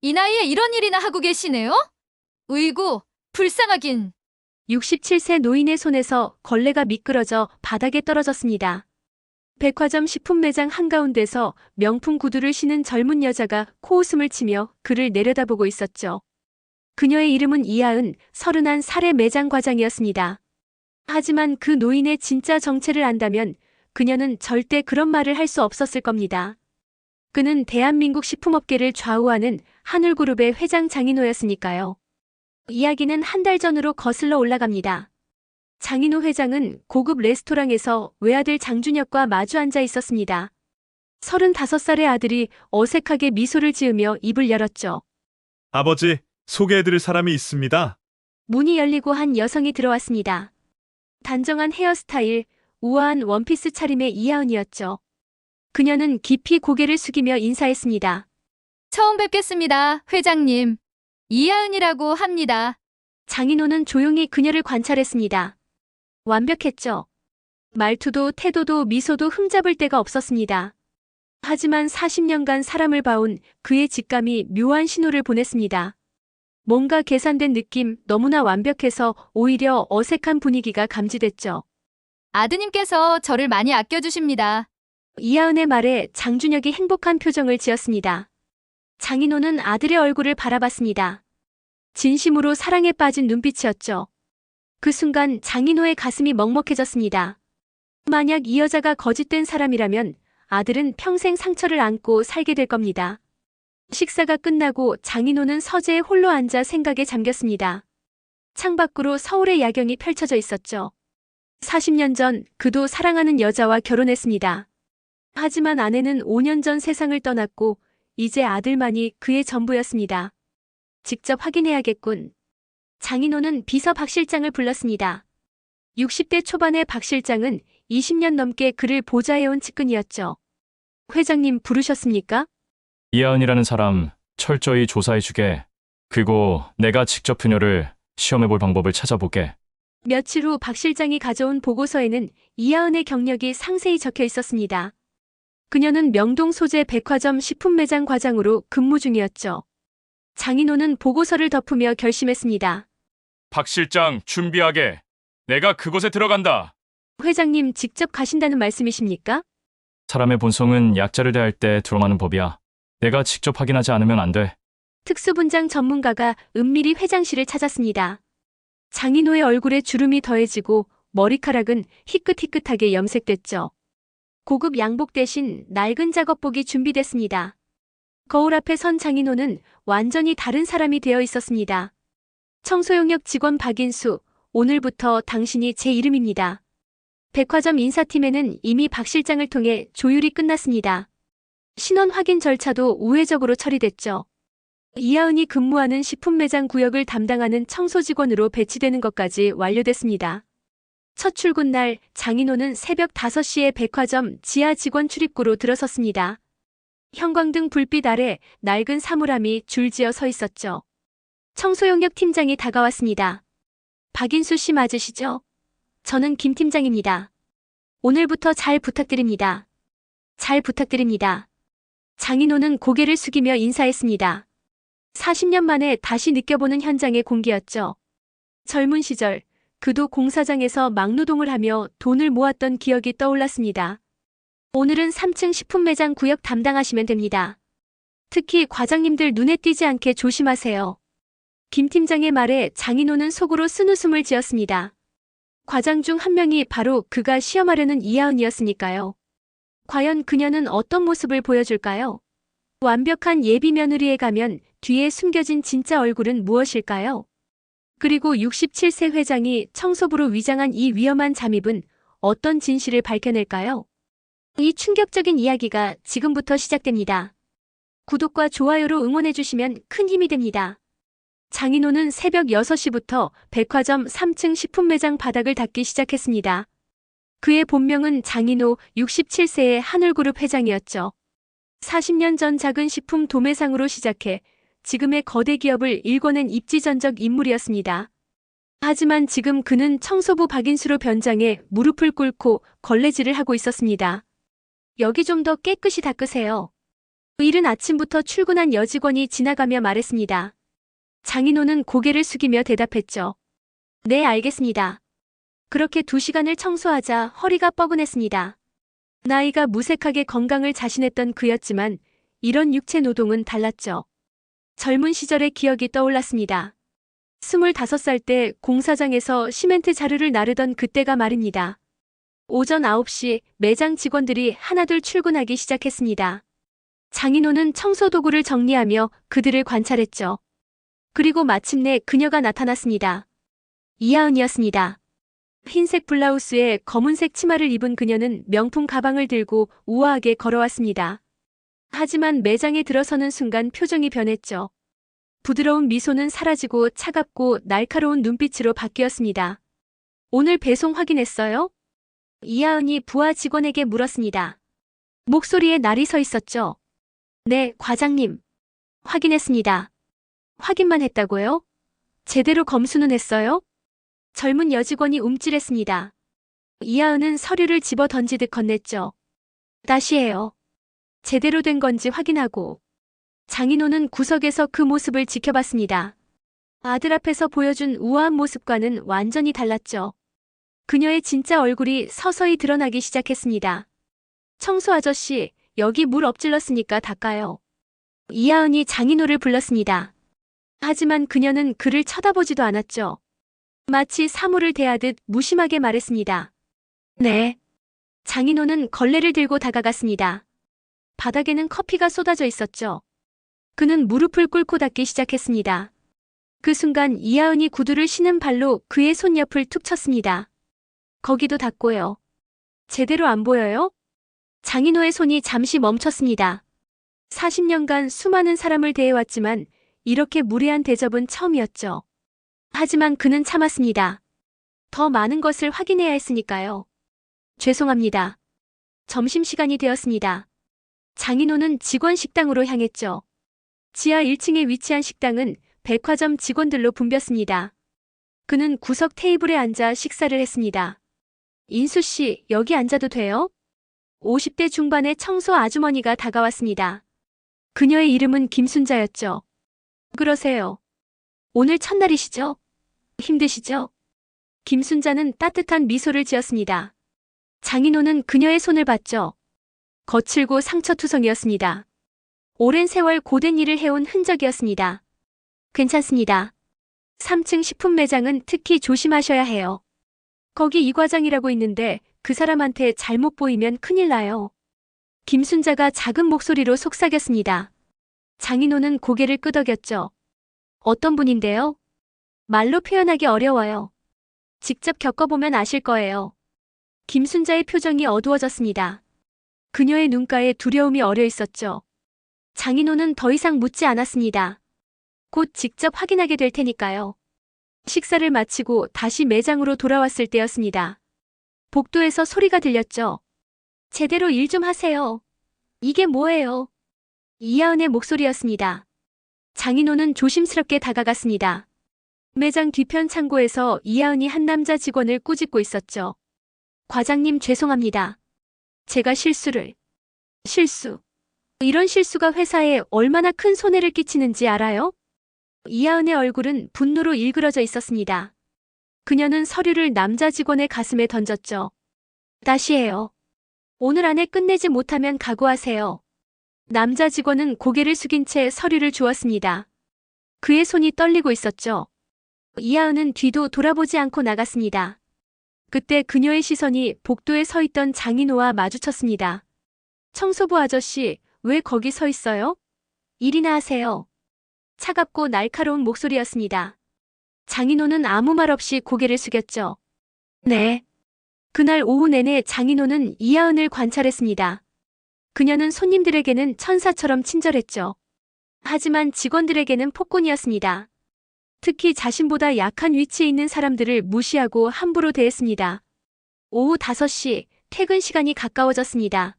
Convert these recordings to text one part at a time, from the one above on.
이 나이에 이런 일이나 하고 계시네요? 으이구, 불쌍하긴. 67세 노인의 손에서 걸레가 미끄러져 바닥에 떨어졌습니다. 백화점 식품 매장 한가운데서 명품 구두를 신은 젊은 여자가 코웃음을 치며 그를 내려다보고 있었죠. 그녀의 이름은 이하은, 31살의 매장 과장이었습니다. 하지만 그 노인의 진짜 정체를 안다면 그녀는 절대 그런 말을 할 수 없었을 겁니다. 그는 대한민국 식품업계를 좌우하는 한울그룹의 회장 장인호였으니까요. 이야기는 한 달 전으로 거슬러 올라갑니다. 장인호 회장은 고급 레스토랑에서 외아들 장준혁과 마주 앉아 있었습니다. 35살의 아들이 어색하게 미소를 지으며 입을 열었죠. 아버지, 소개해드릴 사람이 있습니다. 문이 열리고 한 여성이 들어왔습니다. 단정한 헤어스타일, 우아한 원피스 차림의 이하은이었죠. 그녀는 깊이 고개를 숙이며 인사했습니다. 처음 뵙겠습니다, 회장님. 이하은이라고 합니다. 장인호는 조용히 그녀를 관찰했습니다. 완벽했죠. 말투도 태도도 미소도 흠잡을 데가 없었습니다. 하지만 40년간 사람을 봐온 그의 직감이 묘한 신호를 보냈습니다. 뭔가 계산된 느낌, 너무나 완벽해서 오히려 어색한 분위기가 감지됐죠. 아드님께서 저를 많이 아껴주십니다. 이하은의 말에 장준혁이 행복한 표정을 지었습니다. 장인호는 아들의 얼굴을 바라봤습니다. 진심으로 사랑에 빠진 눈빛이었죠. 그 순간 장인호의 가슴이 먹먹해졌습니다. 만약 이 여자가 거짓된 사람이라면 아들은 평생 상처를 안고 살게 될 겁니다. 식사가 끝나고 장인호는 서재에 홀로 앉아 생각에 잠겼습니다. 창밖으로 서울의 야경이 펼쳐져 있었죠. 40년 전 그도 사랑하는 여자와 결혼했습니다. 하지만 아내는 5년 전 세상을 떠났고 이제 아들만이 그의 전부였습니다. 직접 확인해야겠군. 장인호는 비서 박 실장을 불렀습니다. 60대 초반의 박 실장은 20년 넘게 그를 보좌해온 측근이었죠. 회장님 부르셨습니까? 이하은이라는 사람 철저히 조사해주게. 그리고 내가 직접 그녀를 시험해볼 방법을 찾아보게. 며칠 후 박 실장이 가져온 보고서에는 이하은의 경력이 상세히 적혀 있었습니다. 그녀는 명동 소재 백화점 식품 매장 과장으로 근무 중이었죠. 장인호는 보고서를 덮으며 결심했습니다. 박 실장 준비하게. 내가 그곳에 들어간다. 회장님 직접 가신다는 말씀이십니까? 사람의 본성은 약자를 대할 때 드러나는 법이야. 내가 직접 확인하지 않으면 안 돼. 특수분장 전문가가 은밀히 회장실을 찾았습니다. 장인호의 얼굴에 주름이 더해지고 머리카락은 희끗희끗하게 염색됐죠. 고급 양복 대신 낡은 작업복이 준비됐습니다. 거울 앞에 선 장인호는 완전히 다른 사람이 되어 있었습니다. 청소용역 직원 박인수, 오늘부터 당신이 제 이름입니다. 백화점 인사팀에는 이미 박 실장을 통해 조율이 끝났습니다. 신원 확인 절차도 우회적으로 처리됐죠. 이하은이 근무하는 식품 매장 구역을 담당하는 청소 직원으로 배치되는 것까지 완료됐습니다. 첫 출근 날 장인호는 새벽 5시에 백화점 지하 직원 출입구로 들어섰습니다. 형광등 불빛 아래 낡은 사물함이 줄지어 서 있었죠. 청소용역 팀장이 다가왔습니다. 박인수 씨 맞으시죠? 저는 김 팀장입니다. 오늘부터 잘 부탁드립니다. 잘 부탁드립니다. 장인호는 고개를 숙이며 인사했습니다. 40년 만에 다시 느껴보는 현장의 공기였죠. 젊은 시절 그도 공사장에서 막노동을 하며 돈을 모았던 기억이 떠올랐습니다. 오늘은 3층 식품 매장 구역 담당하시면 됩니다. 특히 과장님들 눈에 띄지 않게 조심하세요. 김 팀장의 말에 장인호는 속으로 쓴웃음을 지었습니다. 과장 중 한 명이 바로 그가 시험하려는 이하은이었으니까요. 과연 그녀는 어떤 모습을 보여줄까요? 완벽한 예비 며느리에 가면 뒤에 숨겨진 진짜 얼굴은 무엇일까요? 그리고 67세 회장이 청소부로 위장한 이 위험한 잠입은 어떤 진실을 밝혀낼까요? 이 충격적인 이야기가 지금부터 시작됩니다. 구독과 좋아요로 응원해주시면 큰 힘이 됩니다. 장인호는 새벽 6시부터 백화점 3층 식품 매장 바닥을 닦기 시작했습니다. 그의 본명은 장인호 67세의 한울그룹 회장이었죠. 40년 전 작은 식품 도매상으로 시작해 지금의 거대 기업을 일궈낸 입지전적 인물이었습니다. 하지만 지금 그는 청소부 박인수로 변장해 무릎을 꿇고 걸레질을 하고 있었습니다. 여기 좀 더 깨끗이 닦으세요. 이른 아침부터 출근한 여직원이 지나가며 말했습니다. 장인호는 고개를 숙이며 대답했죠. 네, 알겠습니다. 그렇게 2시간을 청소하자 허리가 뻐근했습니다. 나이가 무색하게 건강을 자신했던 그였지만 이런 육체 노동은 달랐죠. 젊은 시절의 기억이 떠올랐습니다. 25살 때 공사장에서 시멘트 자루를 나르던 그때가 말입니다. 오전 9시 매장 직원들이 하나둘 출근하기 시작했습니다. 장인호는 청소 도구를 정리하며 그들을 관찰했죠. 그리고 마침내 그녀가 나타났습니다. 이하은이었습니다. 흰색 블라우스에 검은색 치마를 입은 그녀는 명품 가방을 들고 우아하게 걸어왔습니다. 하지만 매장에 들어서는 순간 표정이 변했죠. 부드러운 미소는 사라지고 차갑고 날카로운 눈빛으로 바뀌었습니다. 오늘 배송 확인했어요? 이하은이 부하 직원에게 물었습니다. 목소리에 날이 서 있었죠. 네, 과장님. 확인했습니다. 확인만 했다고요? 제대로 검수는 했어요? 젊은 여직원이 움찔했습니다. 이하은은 서류를 집어 던지듯 건넸죠. 다시 해요. 제대로 된 건지 확인하고. 장인호는 구석에서 그 모습을 지켜봤습니다. 아들 앞에서 보여준 우아한 모습과는 완전히 달랐죠. 그녀의 진짜 얼굴이 서서히 드러나기 시작했습니다. 청소 아저씨, 여기 물 엎질렀으니까 닦아요. 이하은이 장인호를 불렀습니다. 하지만 그녀는 그를 쳐다보지도 않았죠. 마치 사물을 대하듯 무심하게 말했습니다. 네. 장인호는 걸레를 들고 다가갔습니다. 바닥에는 커피가 쏟아져 있었죠. 그는 무릎을 꿇고 닦기 시작했습니다. 그 순간 이하은이 구두를 신은 발로 그의 손 옆을 툭 쳤습니다. 거기도 닦고요. 제대로 안 보여요? 장인호의 손이 잠시 멈췄습니다. 40년간 수많은 사람을 대해왔지만 이렇게 무례한 대접은 처음이었죠. 하지만 그는 참았습니다. 더 많은 것을 확인해야 했으니까요. 죄송합니다. 점심시간이 되었습니다. 장인호는 직원 식당으로 향했죠. 지하 1층에 위치한 식당은 백화점 직원들로 붐볐습니다. 그는 구석 테이블에 앉아 식사를 했습니다. 인수 씨, 여기 앉아도 돼요? 50대 중반의 청소 아주머니가 다가왔습니다. 그녀의 이름은 김순자였죠. 그러세요. 오늘 첫날이시죠? 힘드시죠? 김순자는 따뜻한 미소를 지었습니다. 장인호는 그녀의 손을 봤죠. 거칠고 상처투성이었습니다. 오랜 세월 고된 일을 해온 흔적이었습니다. 괜찮습니다. 3층 식품 매장은 특히 조심하셔야 해요. 거기 이 과장이라고 있는데 그 사람한테 잘못 보이면 큰일 나요. 김순자가 작은 목소리로 속삭였습니다. 장인호는 고개를 끄덕였죠. 어떤 분인데요? 말로 표현하기 어려워요. 직접 겪어보면 아실 거예요. 김순자의 표정이 어두워졌습니다. 그녀의 눈가에 두려움이 어려 있었죠. 장인호는 더 이상 묻지 않았습니다. 곧 직접 확인하게 될 테니까요. 식사를 마치고 다시 매장으로 돌아왔을 때였습니다. 복도에서 소리가 들렸죠. 제대로 일 좀 하세요. 이게 뭐예요? 이하은의 목소리였습니다. 장인호는 조심스럽게 다가갔습니다. 매장 뒤편 창고에서 이하은이 한 남자 직원을 꾸짖고 있었죠. 과장님 죄송합니다. 제가 실수. 이런 실수가 회사에 얼마나 큰 손해를 끼치는지 알아요? 이하은의 얼굴은 분노로 일그러져 있었습니다. 그녀는 서류를 남자 직원의 가슴에 던졌죠. 다시 해요. 오늘 안에 끝내지 못하면 각오하세요. 남자 직원은 고개를 숙인 채 서류를 주었습니다. 그의 손이 떨리고 있었죠. 이하은은 뒤도 돌아보지 않고 나갔습니다. 그때 그녀의 시선이 복도에 서 있던 장인호와 마주쳤습니다. 청소부 아저씨, 왜 거기 서 있어요? 일이나 하세요. 차갑고 날카로운 목소리였습니다. 장인호는 아무 말 없이 고개를 숙였죠. 네. 그날 오후 내내 장인호는 이하은을 관찰했습니다. 그녀는 손님들에게는 천사처럼 친절했죠. 하지만 직원들에게는 폭군이었습니다. 특히 자신보다 약한 위치에 있는 사람들을 무시하고 함부로 대했습니다. 오후 5시, 퇴근 시간이 가까워졌습니다.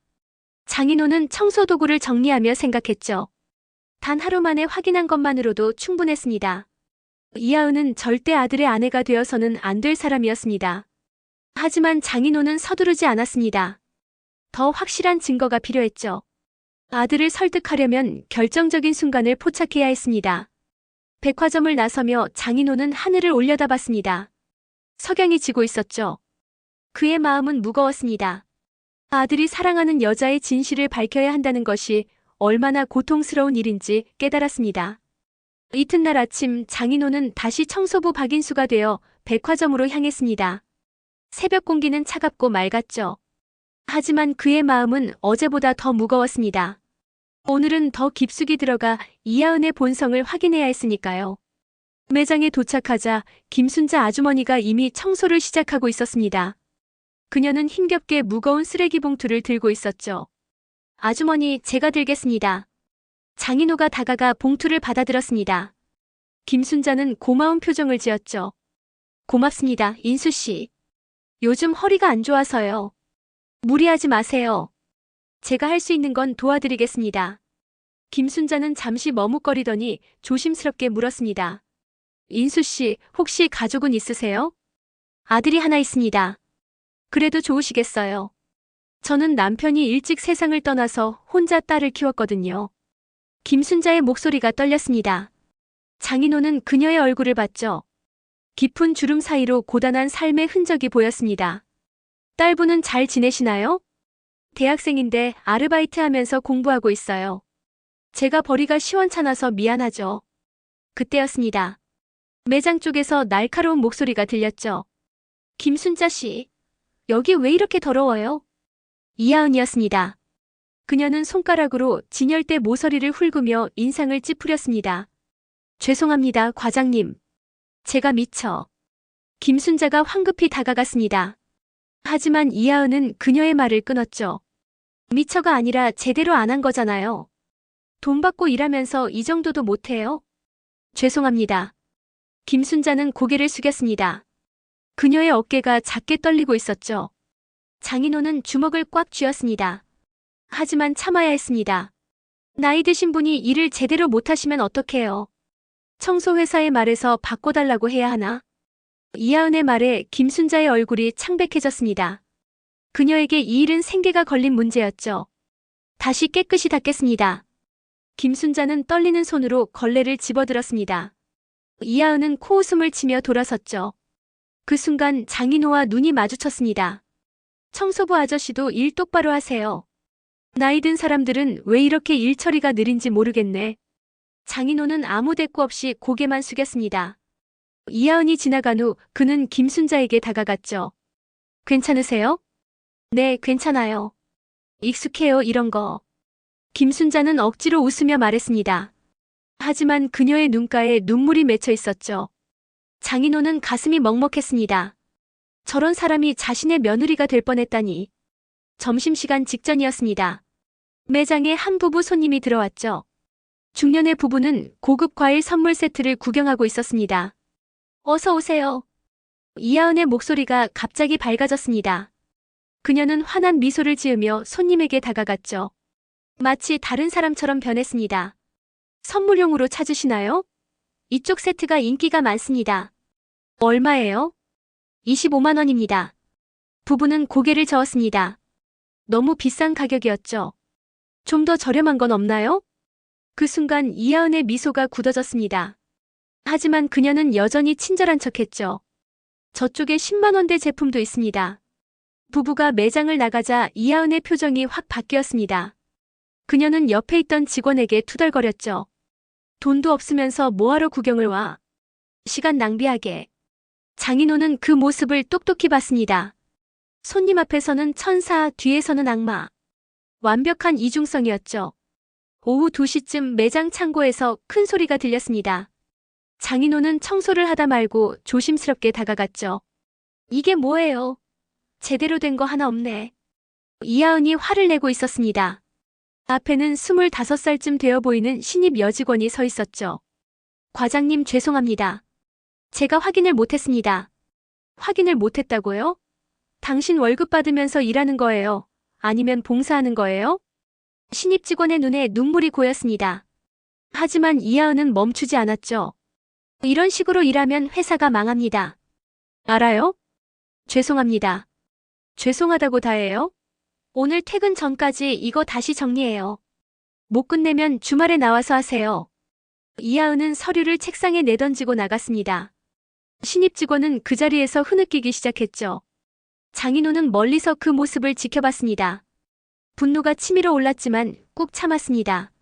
장인호는 청소도구를 정리하며 생각했죠. 단 하루 만에 확인한 것만으로도 충분했습니다. 이하은은 절대 아들의 아내가 되어서는 안 될 사람이었습니다. 하지만 장인호는 서두르지 않았습니다. 더 확실한 증거가 필요했죠. 아들을 설득하려면 결정적인 순간을 포착해야 했습니다. 백화점을 나서며 장인호는 하늘을 올려다봤습니다. 석양이 지고 있었죠. 그의 마음은 무거웠습니다. 아들이 사랑하는 여자의 진실을 밝혀야 한다는 것이 얼마나 고통스러운 일인지 깨달았습니다. 이튿날 아침 장인호는 다시 청소부 박인수가 되어 백화점으로 향했습니다. 새벽 공기는 차갑고 맑았죠. 하지만 그의 마음은 어제보다 더 무거웠습니다. 오늘은 더 깊숙이 들어가 이하은의 본성을 확인해야 했으니까요. 매장에 도착하자 김순자 아주머니가 이미 청소를 시작하고 있었습니다. 그녀는 힘겹게 무거운 쓰레기 봉투를 들고 있었죠. 아주머니, 제가 들겠습니다. 장인호가 다가가 봉투를 받아들었습니다. 김순자는 고마운 표정을 지었죠. 고맙습니다, 인수씨. 요즘 허리가 안 좋아서요. 무리하지 마세요. 제가 할 수 있는 건 도와드리겠습니다. 김순자는 잠시 머뭇거리더니 조심스럽게 물었습니다. 인수씨, 혹시 가족은 있으세요? 아들이 하나 있습니다. 그래도 좋으시겠어요. 저는 남편이 일찍 세상을 떠나서 혼자 딸을 키웠거든요. 김순자의 목소리가 떨렸습니다. 장인호는 그녀의 얼굴을 봤죠. 깊은 주름 사이로 고단한 삶의 흔적이 보였습니다. 딸분은 잘 지내시나요? 대학생인데 아르바이트 하면서 공부하고 있어요. 제가 벌이가 시원찮아서 미안하죠. 그때였습니다. 매장 쪽에서 날카로운 목소리가 들렸죠. 김순자 씨, 여기 왜 이렇게 더러워요? 이하은이었습니다. 그녀는 손가락으로 진열대 모서리를 훑으며 인상을 찌푸렸습니다. 죄송합니다, 과장님. 제가 미쳐. 김순자가 황급히 다가갔습니다. 하지만 이하은은 그녀의 말을 끊었죠. 미쳐가 아니라 제대로 안 한 거잖아요. 돈 받고 일하면서 이 정도도 못해요? 죄송합니다. 김순자는 고개를 숙였습니다. 그녀의 어깨가 작게 떨리고 있었죠. 장인호는 주먹을 꽉 쥐었습니다. 하지만 참아야 했습니다. 나이 드신 분이 일을 제대로 못하시면 어떡해요? 청소회사의 말에서 바꿔달라고 해야 하나? 이하은의 말에 김순자의 얼굴이 창백해졌습니다. 그녀에게 이 일은 생계가 걸린 문제였죠. 다시 깨끗이 닦겠습니다. 김순자는 떨리는 손으로 걸레를 집어들었습니다. 이하은은 코웃음을 치며 돌아섰죠. 그 순간 장인호와 눈이 마주쳤습니다. 청소부 아저씨도 일 똑바로 하세요. 나이 든 사람들은 왜 이렇게 일 처리가 느린지 모르겠네. 장인호는 아무 대꾸 없이 고개만 숙였습니다. 이하은이 지나간 후 그는 김순자에게 다가갔죠. 괜찮으세요? 네, 괜찮아요. 익숙해요, 이런 거. 김순자는 억지로 웃으며 말했습니다. 하지만 그녀의 눈가에 눈물이 맺혀 있었죠. 장인호는 가슴이 먹먹했습니다. 저런 사람이 자신의 며느리가 될 뻔했다니. 점심시간 직전이었습니다. 매장에 한 부부 손님이 들어왔죠. 중년의 부부는 고급 과일 선물 세트를 구경하고 있었습니다. 어서 오세요. 이하은의 목소리가 갑자기 밝아졌습니다. 그녀는 환한 미소를 지으며 손님에게 다가갔죠. 마치 다른 사람처럼 변했습니다. 선물용으로 찾으시나요? 이쪽 세트가 인기가 많습니다. 얼마예요? 25만 원입니다. 부부는 고개를 저었습니다. 너무 비싼 가격이었죠. 좀 더 저렴한 건 없나요? 그 순간 이하은의 미소가 굳어졌습니다. 하지만 그녀는 여전히 친절한 척했죠. 저쪽에 10만 원대 제품도 있습니다. 부부가 매장을 나가자 이하은의 표정이 확 바뀌었습니다. 그녀는 옆에 있던 직원에게 투덜거렸죠. 돈도 없으면서 뭐하러 구경을 와. 시간 낭비하게. 장인호는 그 모습을 똑똑히 봤습니다. 손님 앞에서는 천사, 뒤에서는 악마. 완벽한 이중성이었죠. 오후 2시쯤 매장 창고에서 큰 소리가 들렸습니다. 장인호는 청소를 하다 말고 조심스럽게 다가갔죠. 이게 뭐예요? 제대로 된 거 하나 없네. 이하은이 화를 내고 있었습니다. 앞에는 25살쯤 되어 보이는 신입 여직원이 서 있었죠. 과장님, 죄송합니다. 제가 확인을 못했습니다. 확인을 못했다고요? 당신 월급 받으면서 일하는 거예요? 아니면 봉사하는 거예요? 신입 직원의 눈에 눈물이 고였습니다. 하지만 이하은은 멈추지 않았죠. 이런 식으로 일하면 회사가 망합니다. 알아요? 죄송합니다. 죄송하다고 다해요? 오늘 퇴근 전까지 이거 다시 정리해요. 못 끝내면 주말에 나와서 하세요. 이하은은 서류를 책상에 내던지고 나갔습니다. 신입 직원은 그 자리에서 흐느끼기 시작했죠. 장인호는 멀리서 그 모습을 지켜봤습니다. 분노가 치밀어 올랐지만 꾹 참았습니다.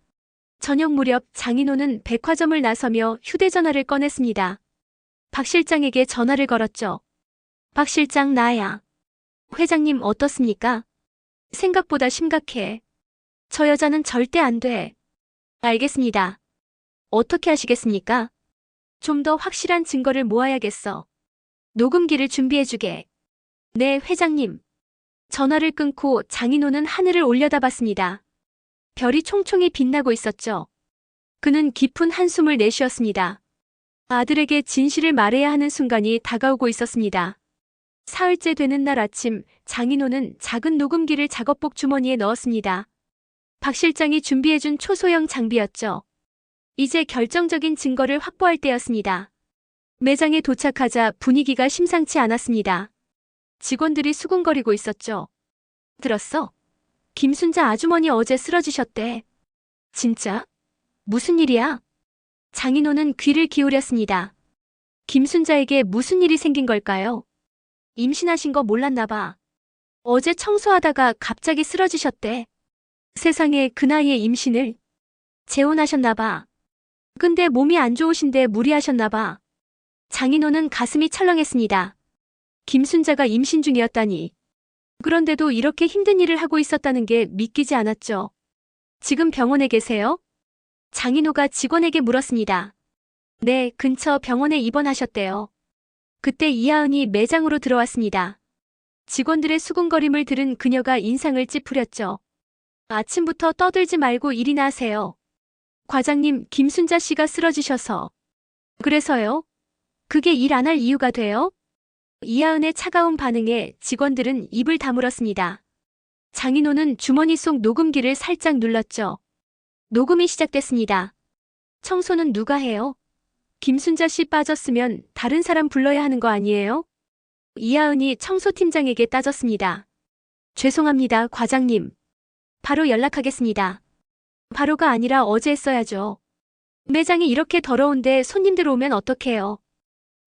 저녁 무렵 장인호는 백화점을 나서며 휴대전화를 꺼냈습니다. 박 실장에게 전화를 걸었죠. 박 실장, 나야. 회장님 어떻습니까? 생각보다 심각해. 저 여자는 절대 안 돼. 알겠습니다. 어떻게 하시겠습니까? 좀 더 확실한 증거를 모아야겠어. 녹음기를 준비해주게. 네, 회장님. 전화를 끊고 장인호는 하늘을 올려다봤습니다. 별이 총총히 빛나고 있었죠. 그는 깊은 한숨을 내쉬었습니다. 아들에게 진실을 말해야 하는 순간이 다가오고 있었습니다. 사흘째 되는 날 아침, 장인호는 작은 녹음기를 작업복 주머니에 넣었습니다. 박 실장이 준비해준 초소형 장비였죠. 이제 결정적인 증거를 확보할 때였습니다. 매장에 도착하자 분위기가 심상치 않았습니다. 직원들이 수군거리고 있었죠. 들었어? 김순자 아주머니 어제 쓰러지셨대. 진짜? 무슨 일이야? 장인호는 귀를 기울였습니다. 김순자에게 무슨 일이 생긴 걸까요? 임신하신 거 몰랐나 봐. 어제 청소하다가 갑자기 쓰러지셨대. 세상에, 그 나이에 임신을? 재혼하셨나 봐. 근데 몸이 안 좋으신데 무리하셨나 봐. 장인호는 가슴이 철렁했습니다. 김순자가 임신 중이었다니. 그런데도 이렇게 힘든 일을 하고 있었다는 게 믿기지 않았죠. 지금 병원에 계세요? 장인호가 직원에게 물었습니다. 네, 근처 병원에 입원하셨대요. 그때 이하은이 매장으로 들어왔습니다. 직원들의 수군거림을 들은 그녀가 인상을 찌푸렸죠. 아침부터 떠들지 말고 일이나 하세요. 과장님, 김순자 씨가 쓰러지셔서. 그래서요? 그게 일 안 할 이유가 돼요? 이하은의 차가운 반응에 직원들은 입을 다물었습니다. 장인호는 주머니 속 녹음기를 살짝 눌렀죠. 녹음이 시작됐습니다. 청소는 누가 해요? 김순자 씨 빠졌으면 다른 사람 불러야 하는 거 아니에요? 이하은이 청소팀장에게 따졌습니다. 죄송합니다, 과장님. 바로 연락하겠습니다. 바로가 아니라 어제 했어야죠. 매장이 이렇게 더러운데 손님들 오면 어떡해요?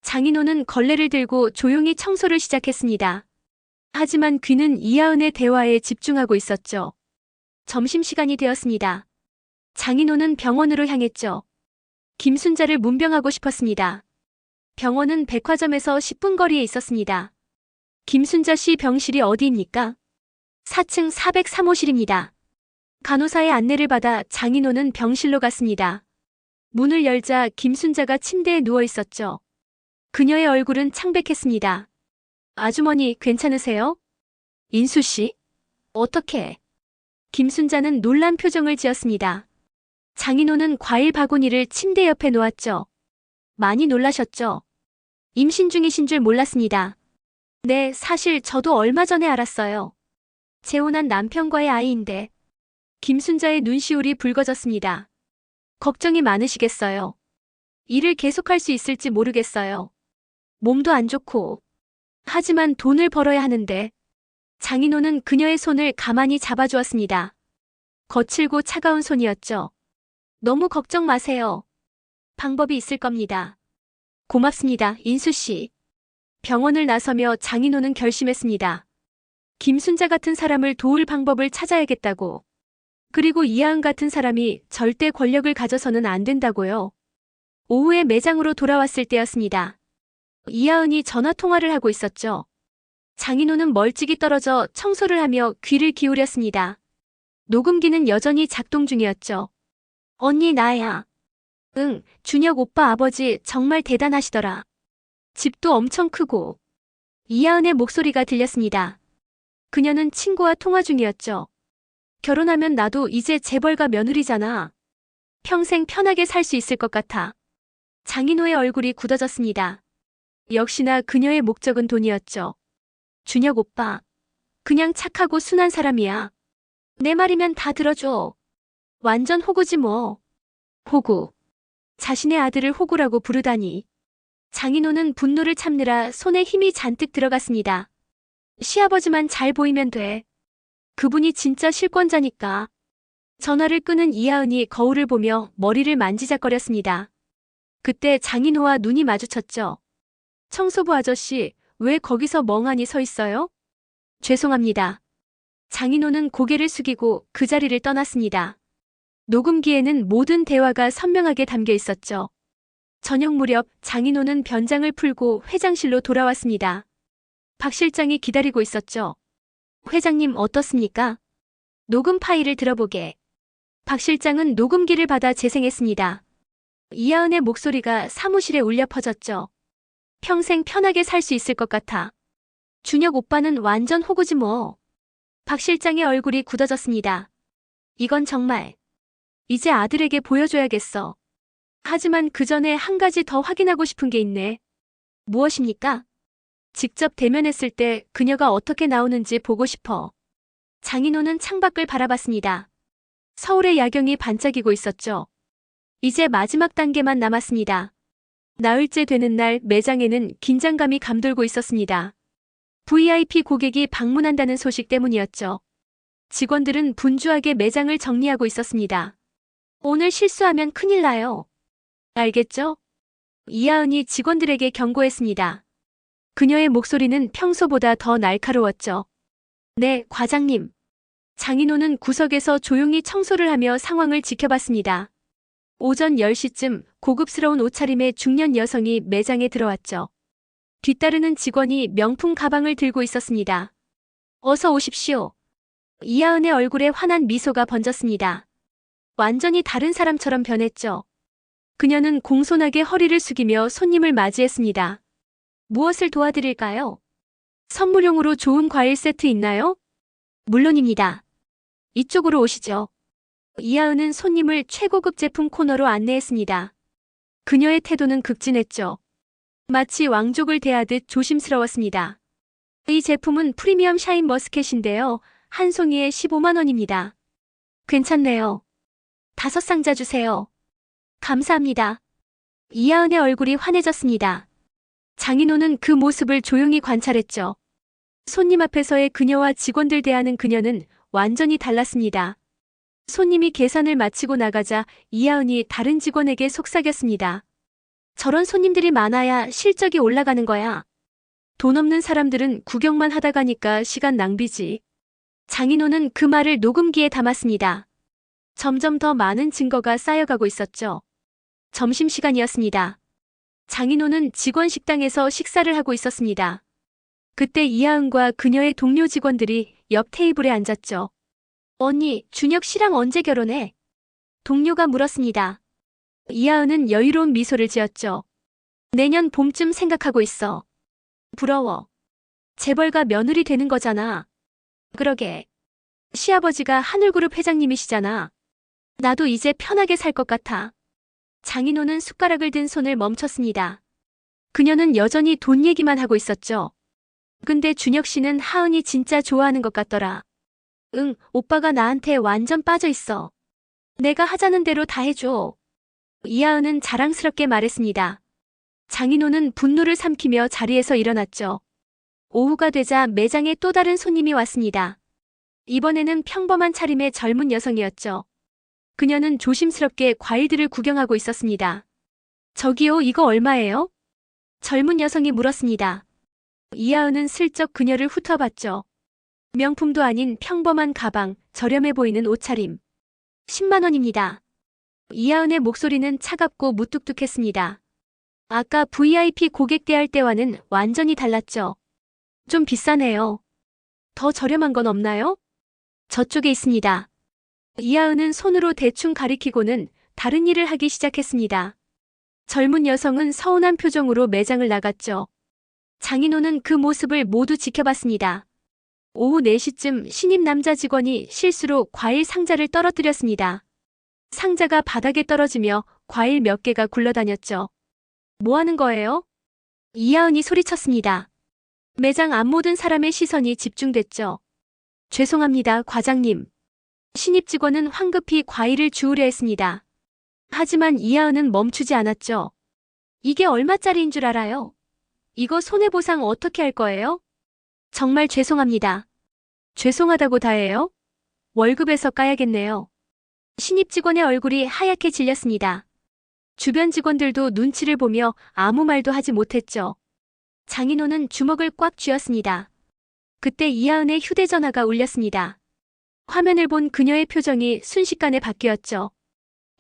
장인호는 걸레를 들고 조용히 청소를 시작했습니다. 하지만 귀는 이하은의 대화에 집중하고 있었죠. 점심시간이 되었습니다. 장인호는 병원으로 향했죠. 김순자를 문병하고 싶었습니다. 병원은 백화점에서 10분 거리에 있었습니다. 김순자 씨 병실이 어디입니까? 4층 403호실입니다. 간호사의 안내를 받아 장인호는 병실로 갔습니다. 문을 열자 김순자가 침대에 누워 있었죠. 그녀의 얼굴은 창백했습니다. 아주머니, 괜찮으세요? 인수 씨? 어떻게? 김순자는 놀란 표정을 지었습니다. 장인호는 과일 바구니를 침대 옆에 놓았죠. 많이 놀라셨죠? 임신 중이신 줄 몰랐습니다. 네, 사실 저도 얼마 전에 알았어요. 재혼한 남편과의 아이인데. 김순자의 눈시울이 붉어졌습니다. 걱정이 많으시겠어요. 일을 계속할 수 있을지 모르겠어요. 몸도 안 좋고. 하지만 돈을 벌어야 하는데. 장인호는 그녀의 손을 가만히 잡아주었습니다. 거칠고 차가운 손이었죠. 너무 걱정 마세요. 방법이 있을 겁니다. 고맙습니다, 인수 씨. 병원을 나서며 장인호는 결심했습니다. 김순자 같은 사람을 도울 방법을 찾아야겠다고. 그리고 이하은 같은 사람이 절대 권력을 가져서는 안 된다고요. 오후에 매장으로 돌아왔을 때였습니다. 이하은이 전화 통화를 하고 있었죠. 장인호는 멀찍이 떨어져 청소를 하며 귀를 기울였습니다. 녹음기는 여전히 작동 중이었죠. 언니, 나야. 응, 준혁 오빠 아버지 정말 대단하시더라. 집도 엄청 크고. 이하은의 목소리가 들렸습니다. 그녀는 친구와 통화 중이었죠. 결혼하면 나도 이제 재벌가 며느리잖아. 평생 편하게 살 수 있을 것 같아. 장인호의 얼굴이 굳어졌습니다. 역시나 그녀의 목적은 돈이었죠. 준혁 오빠. 그냥 착하고 순한 사람이야. 내 말이면 다 들어줘. 완전 호구지 뭐. 호구. 자신의 아들을 호구라고 부르다니. 장인호는 분노를 참느라 손에 힘이 잔뜩 들어갔습니다. 시아버지만 잘 보이면 돼. 그분이 진짜 실권자니까. 전화를 끄는 이하은이 거울을 보며 머리를 만지작거렸습니다. 그때 장인호와 눈이 마주쳤죠. 청소부 아저씨, 왜 거기서 멍하니 서 있어요? 죄송합니다. 장인호는 고개를 숙이고 그 자리를 떠났습니다. 녹음기에는 모든 대화가 선명하게 담겨 있었죠. 저녁 무렵 장인호는 변장을 풀고 회장실로 돌아왔습니다. 박 실장이 기다리고 있었죠. 회장님 어떻습니까? 녹음 파일을 들어보게. 박 실장은 녹음기를 받아 재생했습니다. 이하은의 목소리가 사무실에 울려 퍼졌죠. 평생 편하게 살 수 있을 것 같아. 준혁 오빠는 완전 호구지 뭐. 박 실장의 얼굴이 굳어졌습니다. 이건 정말 이제 아들에게 보여줘야겠어. 하지만 그 전에 한 가지 더 확인하고 싶은 게 있네. 무엇입니까? 직접 대면했을 때 그녀가 어떻게 나오는지 보고 싶어. 장인호는 창밖을 바라봤습니다. 서울의 야경이 반짝이고 있었죠. 이제 마지막 단계만 남았습니다. 나흘째 되는 날 매장에는 긴장감이 감돌고 있었습니다. VIP 고객이 방문한다는 소식 때문이었죠. 직원들은 분주하게 매장을 정리하고 있었습니다. 오늘 실수하면 큰일 나요. 알겠죠? 이하은이 직원들에게 경고했습니다. 그녀의 목소리는 평소보다 더 날카로웠죠. 네, 과장님. 장인호는 구석에서 조용히 청소를 하며 상황을 지켜봤습니다. 오전 10시쯤 고급스러운 옷차림의 중년 여성이 매장에 들어왔죠. 뒤따르는 직원이 명품 가방을 들고 있었습니다. 어서 오십시오. 이하은의 얼굴에 환한 미소가 번졌습니다. 완전히 다른 사람처럼 변했죠. 그녀는 공손하게 허리를 숙이며 손님을 맞이했습니다. 무엇을 도와드릴까요? 선물용으로 좋은 과일 세트 있나요? 물론입니다. 이쪽으로 오시죠. 이하은은 손님을 최고급 제품 코너로 안내했습니다. 그녀의 태도는 극진했죠. 마치 왕족을 대하듯 조심스러웠습니다. 이 제품은 프리미엄 샤인 머스켓인데요. 한 송이에 15만 원입니다. 괜찮네요. 5상자 주세요. 감사합니다. 이하은의 얼굴이 환해졌습니다. 장인호는 그 모습을 조용히 관찰했죠. 손님 앞에서의 그녀와 직원들 대하는 그녀는 완전히 달랐습니다. 손님이 계산을 마치고 나가자 이하은이 다른 직원에게 속삭였습니다. 저런 손님들이 많아야 실적이 올라가는 거야. 돈 없는 사람들은 구경만 하다 가니까 시간 낭비지. 장인호는 그 말을 녹음기에 담았습니다. 점점 더 많은 증거가 쌓여가고 있었죠. 점심시간이었습니다. 장인호는 직원 식당에서 식사를 하고 있었습니다. 그때 이하은과 그녀의 동료 직원들이 옆 테이블에 앉았죠. 언니, 준혁 씨랑 언제 결혼해? 동료가 물었습니다. 이하은은 여유로운 미소를 지었죠. 내년 봄쯤 생각하고 있어. 부러워. 재벌가 며느리 되는 거잖아. 그러게. 시아버지가 하늘그룹 회장님이시잖아. 나도 이제 편하게 살 것 같아. 장인호는 숟가락을 든 손을 멈췄습니다. 그녀는 여전히 돈 얘기만 하고 있었죠. 근데 준혁 씨는 하은이 진짜 좋아하는 것 같더라. 응, 오빠가 나한테 완전 빠져 있어. 내가 하자는 대로 다 해줘. 이하은은 자랑스럽게 말했습니다. 장인호는 분노를 삼키며 자리에서 일어났죠. 오후가 되자 매장에 또 다른 손님이 왔습니다. 이번에는 평범한 차림의 젊은 여성이었죠. 그녀는 조심스럽게 과일들을 구경하고 있었습니다. 저기요, 이거 얼마예요? 젊은 여성이 물었습니다. 이하은은 슬쩍 그녀를 훑어봤죠. 명품도 아닌 평범한 가방, 저렴해 보이는 옷차림. 10만 원입니다. 이하은의 목소리는 차갑고 무뚝뚝했습니다. 아까 VIP 고객 대할 때와는 완전히 달랐죠. 좀 비싸네요. 더 저렴한 건 없나요? 저쪽에 있습니다. 이하은은 손으로 대충 가리키고는 다른 일을 하기 시작했습니다. 젊은 여성은 서운한 표정으로 매장을 나갔죠. 장인호는 그 모습을 모두 지켜봤습니다. 오후 4시쯤 신입 남자 직원이 실수로 과일 상자를 떨어뜨렸습니다. 상자가 바닥에 떨어지며 과일 몇 개가 굴러다녔죠. 뭐 하는 거예요? 이하은이 소리쳤습니다. 매장 앞 모든 사람의 시선이 집중됐죠. 죄송합니다, 과장님. 신입 직원은 황급히 과일을 주우려 했습니다. 하지만 이하은은 멈추지 않았죠. 이게 얼마짜리인 줄 알아요? 이거 손해보상 어떻게 할 거예요? 정말 죄송합니다. 죄송하다고 다해요? 월급에서 까야겠네요. 신입 직원의 얼굴이 하얗게 질렸습니다. 주변 직원들도 눈치를 보며 아무 말도 하지 못했죠. 장인호는 주먹을 꽉 쥐었습니다. 그때 이하은의 휴대전화가 울렸습니다. 화면을 본 그녀의 표정이 순식간에 바뀌었죠.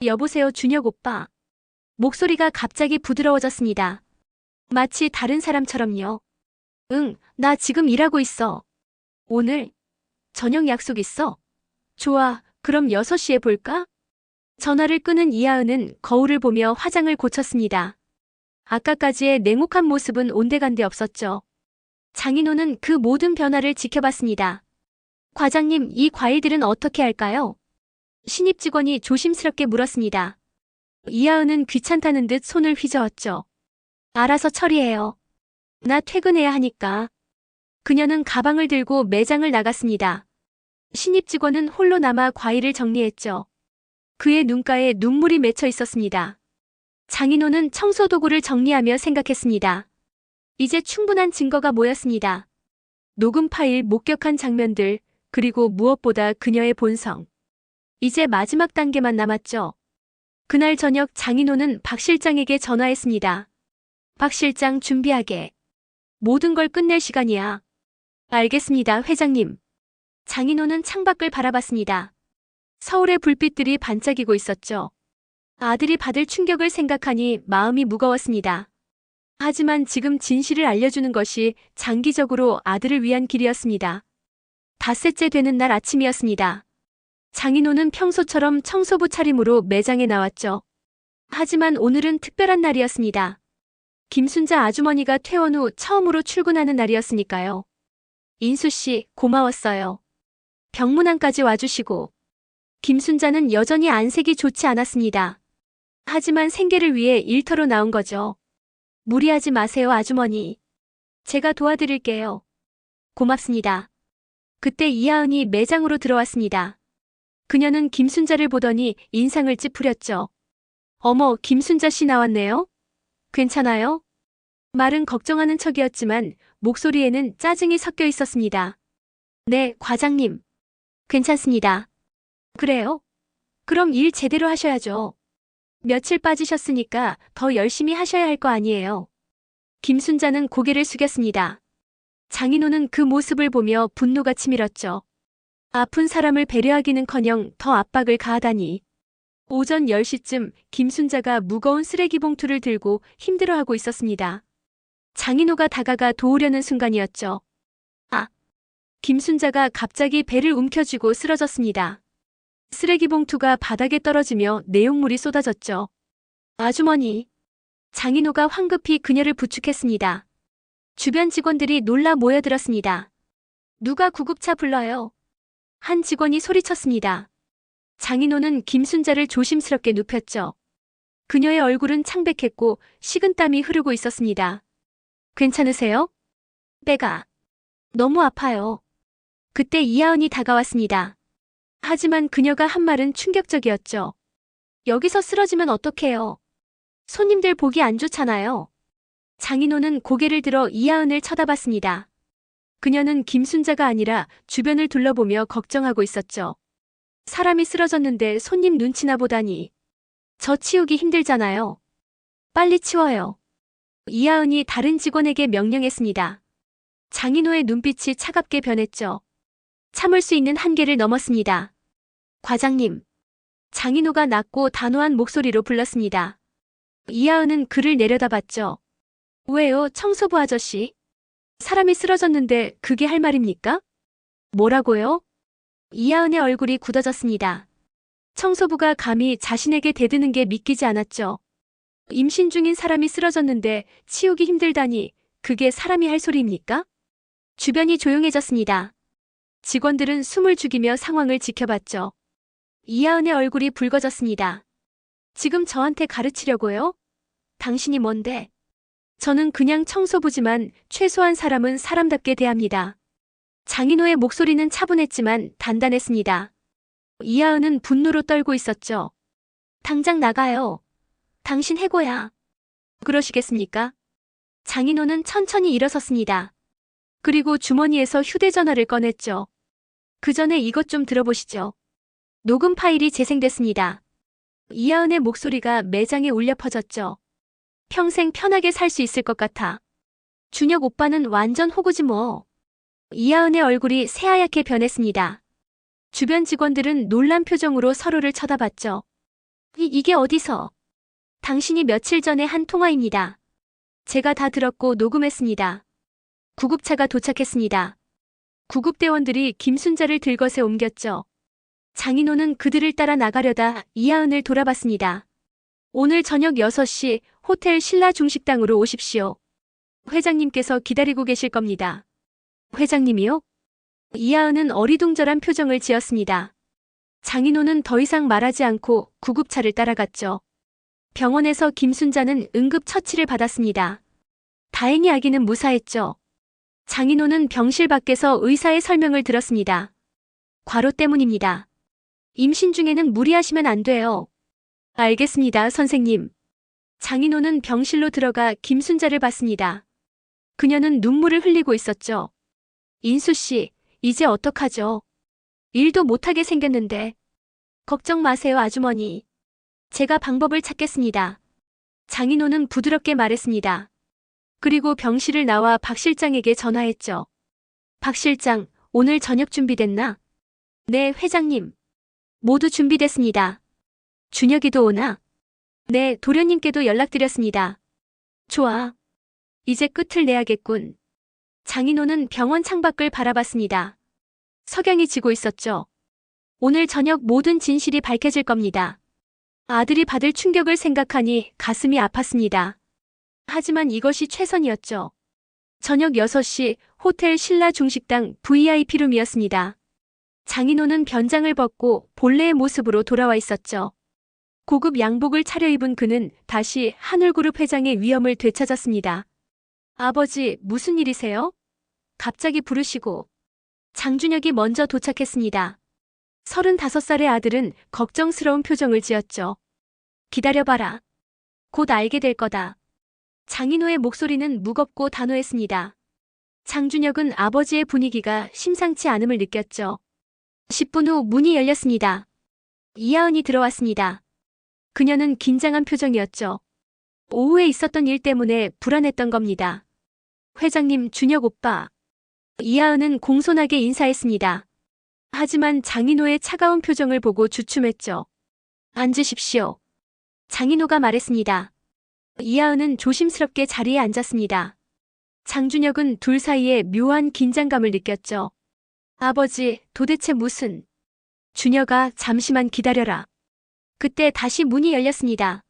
여보세요, 준혁 오빠. 목소리가 갑자기 부드러워졌습니다. 마치 다른 사람처럼요. 응, 나 지금 일하고 있어. 오늘 저녁 약속 있어? 좋아, 그럼 6시에 볼까? 전화를 끄는 이하은은 거울을 보며 화장을 고쳤습니다. 아까까지의 냉혹한 모습은 온데간데 없었죠. 장인호는 그 모든 변화를 지켜봤습니다. 과장님, 이 과일들은 어떻게 할까요? 신입 직원이 조심스럽게 물었습니다. 이하은은 귀찮다는 듯 손을 휘저었죠. 알아서 처리해요. 나 퇴근해야 하니까. 그녀는 가방을 들고 매장을 나갔습니다. 신입 직원은 홀로 남아 과일을 정리했죠. 그의 눈가에 눈물이 맺혀 있었습니다. 장인호는 청소 도구를 정리하며 생각했습니다. 이제 충분한 증거가 모였습니다. 녹음 파일, 목격한 장면들, 그리고 무엇보다 그녀의 본성. 이제 마지막 단계만 남았죠. 그날 저녁 장인호는 박 실장에게 전화했습니다. 박 실장, 준비하게. 모든 걸 끝낼 시간이야. 알겠습니다, 회장님. 장인호는 창밖을 바라봤습니다. 서울의 불빛들이 반짝이고 있었죠. 아들이 받을 충격을 생각하니 마음이 무거웠습니다. 하지만 지금 진실을 알려주는 것이 장기적으로 아들을 위한 길이었습니다. 닷새째 되는 날 아침이었습니다. 장인호는 평소처럼 청소부 차림으로 매장에 나왔죠. 하지만 오늘은 특별한 날이었습니다. 김순자 아주머니가 퇴원 후 처음으로 출근하는 날이었으니까요. 인수 씨, 고마웠어요. 병문안까지 와주시고. 김순자는 여전히 안색이 좋지 않았습니다. 하지만 생계를 위해 일터로 나온 거죠. 무리하지 마세요, 아주머니. 제가 도와드릴게요. 고맙습니다. 그때 이하은이 매장으로 들어왔습니다. 그녀는 김순자를 보더니 인상을 찌푸렸죠. 어머, 김순자 씨 나왔네요? 괜찮아요? 말은 걱정하는 척이었지만 목소리에는 짜증이 섞여 있었습니다. 네, 과장님. 괜찮습니다. 그래요? 그럼 일 제대로 하셔야죠. 며칠 빠지셨으니까 더 열심히 하셔야 할 거 아니에요. 김순자는 고개를 숙였습니다. 장인호는 그 모습을 보며 분노가 치밀었죠. 아픈 사람을 배려하기는커녕 더 압박을 가하다니. 오전 10시쯤 김순자가 무거운 쓰레기 봉투를 들고 힘들어하고 있었습니다. 장인호가 다가가 도우려는 순간이었죠. 아! 김순자가 갑자기 배를 움켜쥐고 쓰러졌습니다. 쓰레기 봉투가 바닥에 떨어지며 내용물이 쏟아졌죠. 아주머니. 장인호가 황급히 그녀를 부축했습니다. 주변 직원들이 놀라 모여들었습니다. 누가 구급차 불러요? 한 직원이 소리쳤습니다. 장인호는 김순자를 조심스럽게 눕혔죠. 그녀의 얼굴은 창백했고 식은땀이 흐르고 있었습니다. 괜찮으세요? 배가 너무 아파요. 그때 이하은이 다가왔습니다. 하지만 그녀가 한 말은 충격적이었죠. 여기서 쓰러지면 어떡해요? 손님들 보기 안 좋잖아요. 장인호는 고개를 들어 이하은을 쳐다봤습니다. 그녀는 김순자가 아니라 주변을 둘러보며 걱정하고 있었죠. 사람이 쓰러졌는데 손님 눈치나 보다니. 저 치우기 힘들잖아요. 빨리 치워요. 이하은이 다른 직원에게 명령했습니다. 장인호의 눈빛이 차갑게 변했죠. 참을 수 있는 한계를 넘었습니다. 과장님. 장인호가 낮고 단호한 목소리로 불렀습니다. 이하은은 그를 내려다봤죠. 왜요, 청소부 아저씨? 사람이 쓰러졌는데 그게 할 말입니까? 뭐라고요? 이하은의 얼굴이 굳어졌습니다. 청소부가 감히 자신에게 대드는 게 믿기지 않았죠. 임신 중인 사람이 쓰러졌는데 치우기 힘들다니 그게 사람이 할 소리입니까? 주변이 조용해졌습니다. 직원들은 숨을 죽이며 상황을 지켜봤죠. 이하은의 얼굴이 붉어졌습니다. 지금 저한테 가르치려고요? 당신이 뭔데? 저는 그냥 청소부지만 최소한 사람은 사람답게 대합니다. 장인호의 목소리는 차분했지만 단단했습니다. 이하은은 분노로 떨고 있었죠. 당장 나가요. 당신 해고야. 그러시겠습니까? 장인호는 천천히 일어섰습니다. 그리고 주머니에서 휴대전화를 꺼냈죠. 그 전에 이것 좀 들어보시죠. 녹음 파일이 재생됐습니다. 이하은의 목소리가 매장에 울려 퍼졌죠. 평생 편하게 살 수 있을 것 같아. 준혁 오빠는 완전 호구지 뭐. 이하은의 얼굴이 새하얗게 변했습니다. 주변 직원들은 놀란 표정으로 서로를 쳐다봤죠. 이게 어디서? 당신이 며칠 전에 한 통화입니다. 제가 다 들었고 녹음했습니다. 구급차가 도착했습니다. 구급대원들이 김순자를 들것에 옮겼죠. 장인호는 그들을 따라 나가려다 이하은을 돌아봤습니다. 오늘 저녁 6시 호텔 신라 중식당으로 오십시오. 회장님께서 기다리고 계실 겁니다. 회장님이요? 이하은은 어리둥절한 표정을 지었습니다. 장인호는 더 이상 말하지 않고 구급차를 따라갔죠. 병원에서 김순자는 응급 처치를 받았습니다. 다행히 아기는 무사했죠. 장인호는 병실 밖에서 의사의 설명을 들었습니다. 과로 때문입니다. 임신 중에는 무리하시면 안 돼요. 알겠습니다, 선생님. 장인호는 병실로 들어가 김순자를 봤습니다. 그녀는 눈물을 흘리고 있었죠. 인수 씨, 이제 어떡하죠? 일도 못하게 생겼는데. 걱정 마세요, 아주머니. 제가 방법을 찾겠습니다. 장인호는 부드럽게 말했습니다. 그리고 병실을 나와 박 실장에게 전화했죠. 박 실장, 오늘 저녁 준비됐나? 네, 회장님. 모두 준비됐습니다. 준혁이도 오나? 네, 도련님께도 연락드렸습니다. 좋아. 이제 끝을 내야겠군. 장인호는 병원 창밖을 바라봤습니다. 석양이 지고 있었죠. 오늘 저녁 모든 진실이 밝혀질 겁니다. 아들이 받을 충격을 생각하니 가슴이 아팠습니다. 하지만 이것이 최선이었죠. 저녁 6시 호텔 신라 중식당 VIP룸이었습니다. 장인호는 변장을 벗고 본래의 모습으로 돌아와 있었죠. 고급 양복을 차려입은 그는 다시 한울그룹 회장의 위엄을 되찾았습니다. 아버지, 무슨 일이세요? 갑자기 부르시고. 장준혁이 먼저 도착했습니다. 35살의 아들은 걱정스러운 표정을 지었죠. 기다려봐라. 곧 알게 될 거다. 장인호의 목소리는 무겁고 단호했습니다. 장준혁은 아버지의 분위기가 심상치 않음을 느꼈죠. 10분 후 문이 열렸습니다. 이하은이 들어왔습니다. 그녀는 긴장한 표정이었죠. 오후에 있었던 일 때문에 불안했던 겁니다. 회장님, 준혁 오빠. 이하은은 공손하게 인사했습니다. 하지만 장인호의 차가운 표정을 보고 주춤했죠. 앉으십시오. 장인호가 말했습니다. 이하은은 조심스럽게 자리에 앉았습니다. 장준혁은 둘 사이에 묘한 긴장감을 느꼈죠. 아버지, 도대체 무슨... 준혁아, 잠시만 기다려라. 그때 다시 문이 열렸습니다.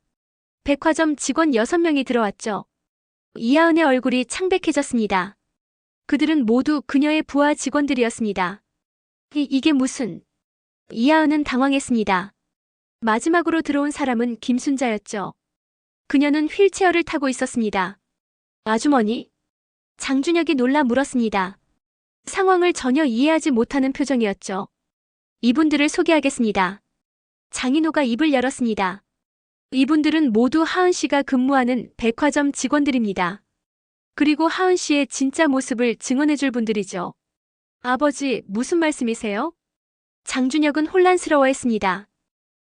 백화점 직원 6명이 들어왔죠. 이하은의 얼굴이 창백해졌습니다. 그들은 모두 그녀의 부하 직원들이었습니다. 이게 무슨... 이하은은 당황했습니다. 마지막으로 들어온 사람은 김순자였죠. 그녀는 휠체어를 타고 있었습니다. 아주머니? 장준혁이 놀라 물었습니다. 상황을 전혀 이해하지 못하는 표정이었죠. 이분들을 소개하겠습니다. 장인호가 입을 열었습니다. 이분들은 모두 하은 씨가 근무하는 백화점 직원들입니다. 그리고 하은 씨의 진짜 모습을 증언해줄 분들이죠. 아버지, 무슨 말씀이세요? 장준혁은 혼란스러워했습니다.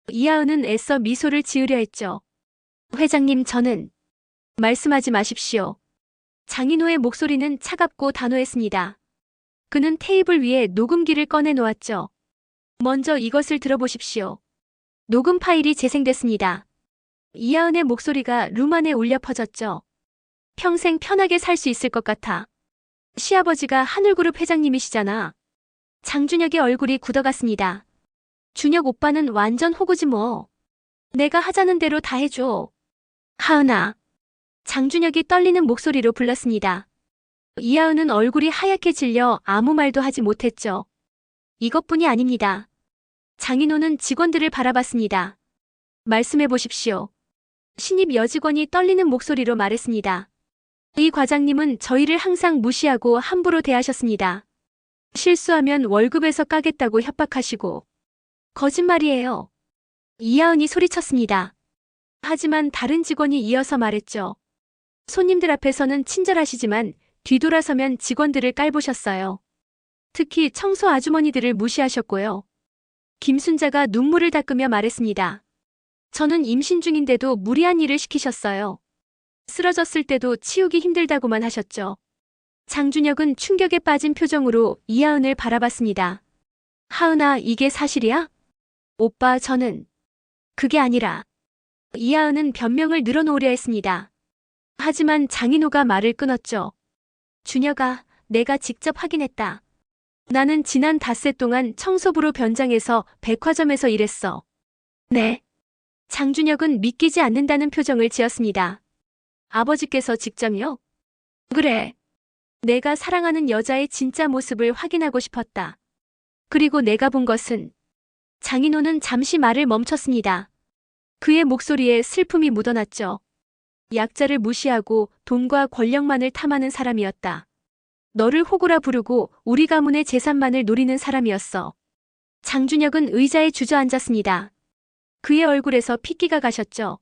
이하은은 애써 미소를 지으려 했죠. 회장님, 저는... 말씀하지 마십시오. 장인호의 목소리는 차갑고 단호했습니다. 그는 테이블 위에 녹음기를 꺼내 놓았죠. 먼저 이것을 들어보십시오. 녹음 파일이 재생됐습니다. 이하은의 목소리가 룸 안에 울려 퍼졌죠. 평생 편하게 살 수 있을 것 같아. 시아버지가 한울그룹 회장님이시잖아. 장준혁의 얼굴이 굳어갔습니다. 준혁 오빠는 완전 호구지 뭐. 내가 하자는 대로 다 해줘. 하은아. 장준혁이 떨리는 목소리로 불렀습니다. 이하은은 얼굴이 하얗게 질려 아무 말도 하지 못했죠. 이것뿐이 아닙니다. 장인호는 직원들을 바라봤습니다. 말씀해 보십시오. 신입 여직원이 떨리는 목소리로 말했습니다. 이 과장님은 저희를 항상 무시하고 함부로 대하셨습니다. 실수하면 월급에서 까겠다고 협박하시고. 거짓말이에요. 이하은이 소리쳤습니다. 하지만 다른 직원이 이어서 말했죠. 손님들 앞에서는 친절하시지만 뒤돌아서면 직원들을 깔보셨어요. 특히 청소 아주머니들을 무시하셨고요. 김순자가 눈물을 닦으며 말했습니다. 저는 임신 중인데도 무리한 일을 시키셨어요. 쓰러졌을 때도 치우기 힘들다고만 하셨죠. 장준혁은 충격에 빠진 표정으로 이하은을 바라봤습니다. 하은아, 이게 사실이야? 오빠, 저는. 그게 아니라. 이하은은 변명을 늘어놓으려 했습니다. 하지만 장인호가 말을 끊었죠. 준혁아, 내가 직접 확인했다. 나는 지난 닷새 동안 청소부로 변장해서 백화점에서 일했어. 네. 장준혁은 믿기지 않는다는 표정을 지었습니다. 아버지께서 직접요? 그래. 내가 사랑하는 여자의 진짜 모습을 확인하고 싶었다. 그리고 내가 본 것은. 장인호는 잠시 말을 멈췄습니다. 그의 목소리에 슬픔이 묻어났죠. 약자를 무시하고 돈과 권력만을 탐하는 사람이었다. 너를 호구라 부르고 우리 가문의 재산만을 노리는 사람이었어. 장준혁은 의자에 주저앉았습니다. 그의 얼굴에서 핏기가 가셨죠.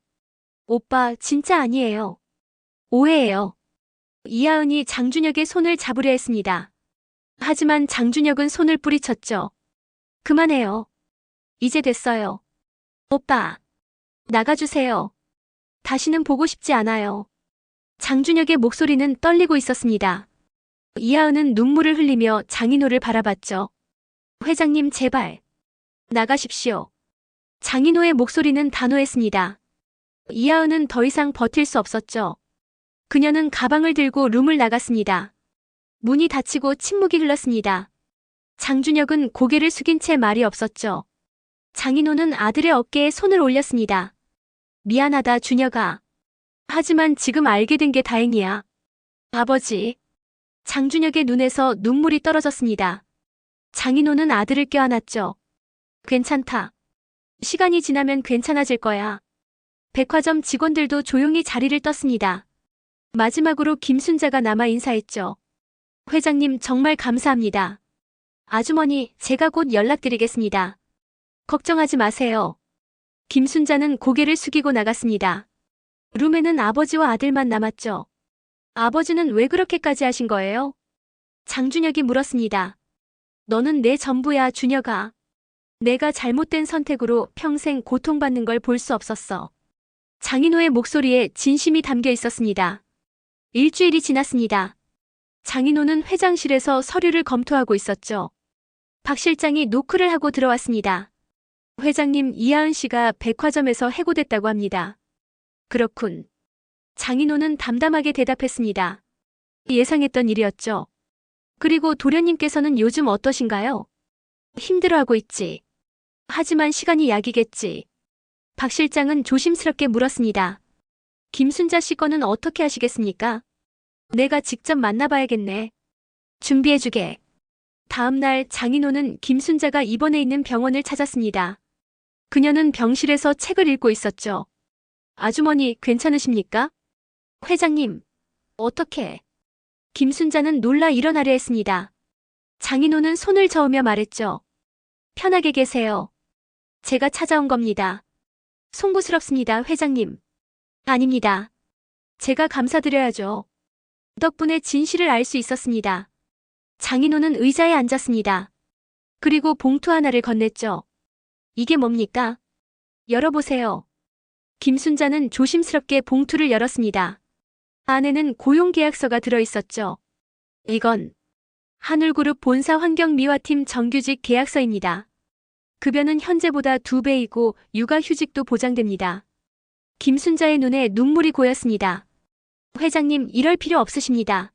오빠, 진짜 아니에요. 오해예요. 이하은이 장준혁의 손을 잡으려 했습니다. 하지만 장준혁은 손을 뿌리쳤죠. 그만해요. 이제 됐어요. 오빠, 나가주세요. 다시는 보고 싶지 않아요. 장준혁의 목소리는 떨리고 있었습니다. 이하은은 눈물을 흘리며 장인호를 바라봤죠. 회장님, 제발. 나가십시오. 장인호의 목소리는 단호했습니다. 이하은은 더 이상 버틸 수 없었죠. 그녀는 가방을 들고 룸을 나갔습니다. 문이 닫히고 침묵이 흘렀습니다. 장준혁은 고개를 숙인 채 말이 없었죠. 장인호는 아들의 어깨에 손을 올렸습니다. 미안하다, 준혁아. 하지만 지금 알게 된 게 다행이야. 아버지. 장준혁의 눈에서 눈물이 떨어졌습니다. 장인호는 아들을 껴안았죠. 괜찮다. 시간이 지나면 괜찮아질 거야. 백화점 직원들도 조용히 자리를 떴습니다. 마지막으로 김순자가 남아 인사했죠. 회장님, 정말 감사합니다. 아주머니, 제가 곧 연락드리겠습니다. 걱정하지 마세요. 김순자는 고개를 숙이고 나갔습니다. 룸에는 아버지와 아들만 남았죠. 아버지는 왜 그렇게까지 하신 거예요? 장준혁이 물었습니다. 너는 내 전부야, 준혁아. 내가 잘못된 선택으로 평생 고통받는 걸 볼 수 없었어. 장인호의 목소리에 진심이 담겨 있었습니다. 일주일이 지났습니다. 장인호는 회장실에서 서류를 검토하고 있었죠. 박 실장이 노크를 하고 들어왔습니다. 회장님, 이하은 씨가 백화점에서 해고됐다고 합니다. 그렇군. 장인호는 담담하게 대답했습니다. 예상했던 일이었죠. 그리고 도련님께서는 요즘 어떠신가요? 힘들어하고 있지. 하지만 시간이 약이겠지. 박 실장은 조심스럽게 물었습니다. 김순자 씨 거는 어떻게 하시겠습니까? 내가 직접 만나봐야겠네. 준비해주게. 다음 날 장인호는 김순자가 입원해 있는 병원을 찾았습니다. 그녀는 병실에서 책을 읽고 있었죠. 아주머니, 괜찮으십니까? 회장님, 어떻게? 김순자는 놀라 일어나려 했습니다. 장인호는 손을 저으며 말했죠. 편하게 계세요. 제가 찾아온 겁니다. 송구스럽습니다, 회장님. 아닙니다. 제가 감사드려야죠. 덕분에 진실을 알 수 있었습니다. 장인호는 의자에 앉았습니다. 그리고 봉투 하나를 건넸죠. 이게 뭡니까? 열어보세요. 김순자는 조심스럽게 봉투를 열었습니다. 안에는 고용계약서가 들어있었죠. 이건 한울그룹 본사 환경미화팀 정규직 계약서입니다. 급여는 현재보다 2배이고 육아휴직도 보장됩니다. 김순자의 눈에 눈물이 고였습니다. 회장님, 이럴 필요 없으십니다.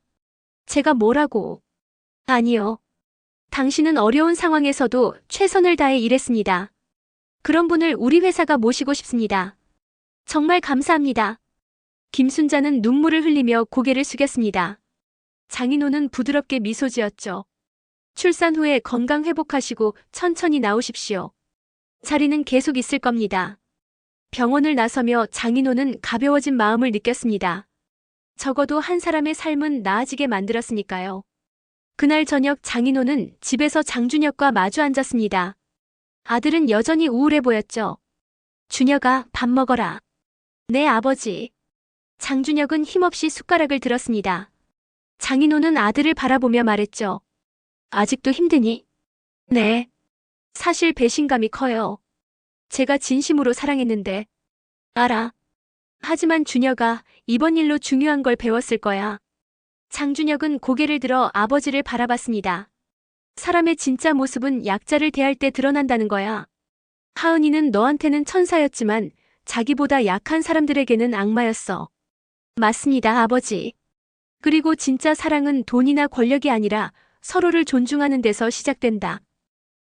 제가 뭐라고? 아니요. 당신은 어려운 상황에서도 최선을 다해 일했습니다. 그런 분을 우리 회사가 모시고 싶습니다. 정말 감사합니다. 김순자는 눈물을 흘리며 고개를 숙였습니다. 장인호는 부드럽게 미소 지었죠. 출산 후에 건강 회복하시고 천천히 나오십시오. 자리는 계속 있을 겁니다. 병원을 나서며 장인호는 가벼워진 마음을 느꼈습니다. 적어도 한 사람의 삶은 나아지게 만들었으니까요. 그날 저녁 장인호는 집에서 장준혁과 마주 앉았습니다. 아들은 여전히 우울해 보였죠. 준혁아, 밥 먹어라. 네, 아버지. 장준혁은 힘없이 숟가락을 들었습니다. 장인호는 아들을 바라보며 말했죠. 아직도 힘드니? 네. 사실 배신감이 커요. 제가 진심으로 사랑했는데. 알아. 하지만 준혁아, 이번 일로 중요한 걸 배웠을 거야. 장준혁은 고개를 들어 아버지를 바라봤습니다. 사람의 진짜 모습은 약자를 대할 때 드러난다는 거야. 하은이는 너한테는 천사였지만 자기보다 약한 사람들에게는 악마였어. 맞습니다, 아버지. 그리고 진짜 사랑은 돈이나 권력이 아니라 서로를 존중하는 데서 시작된다.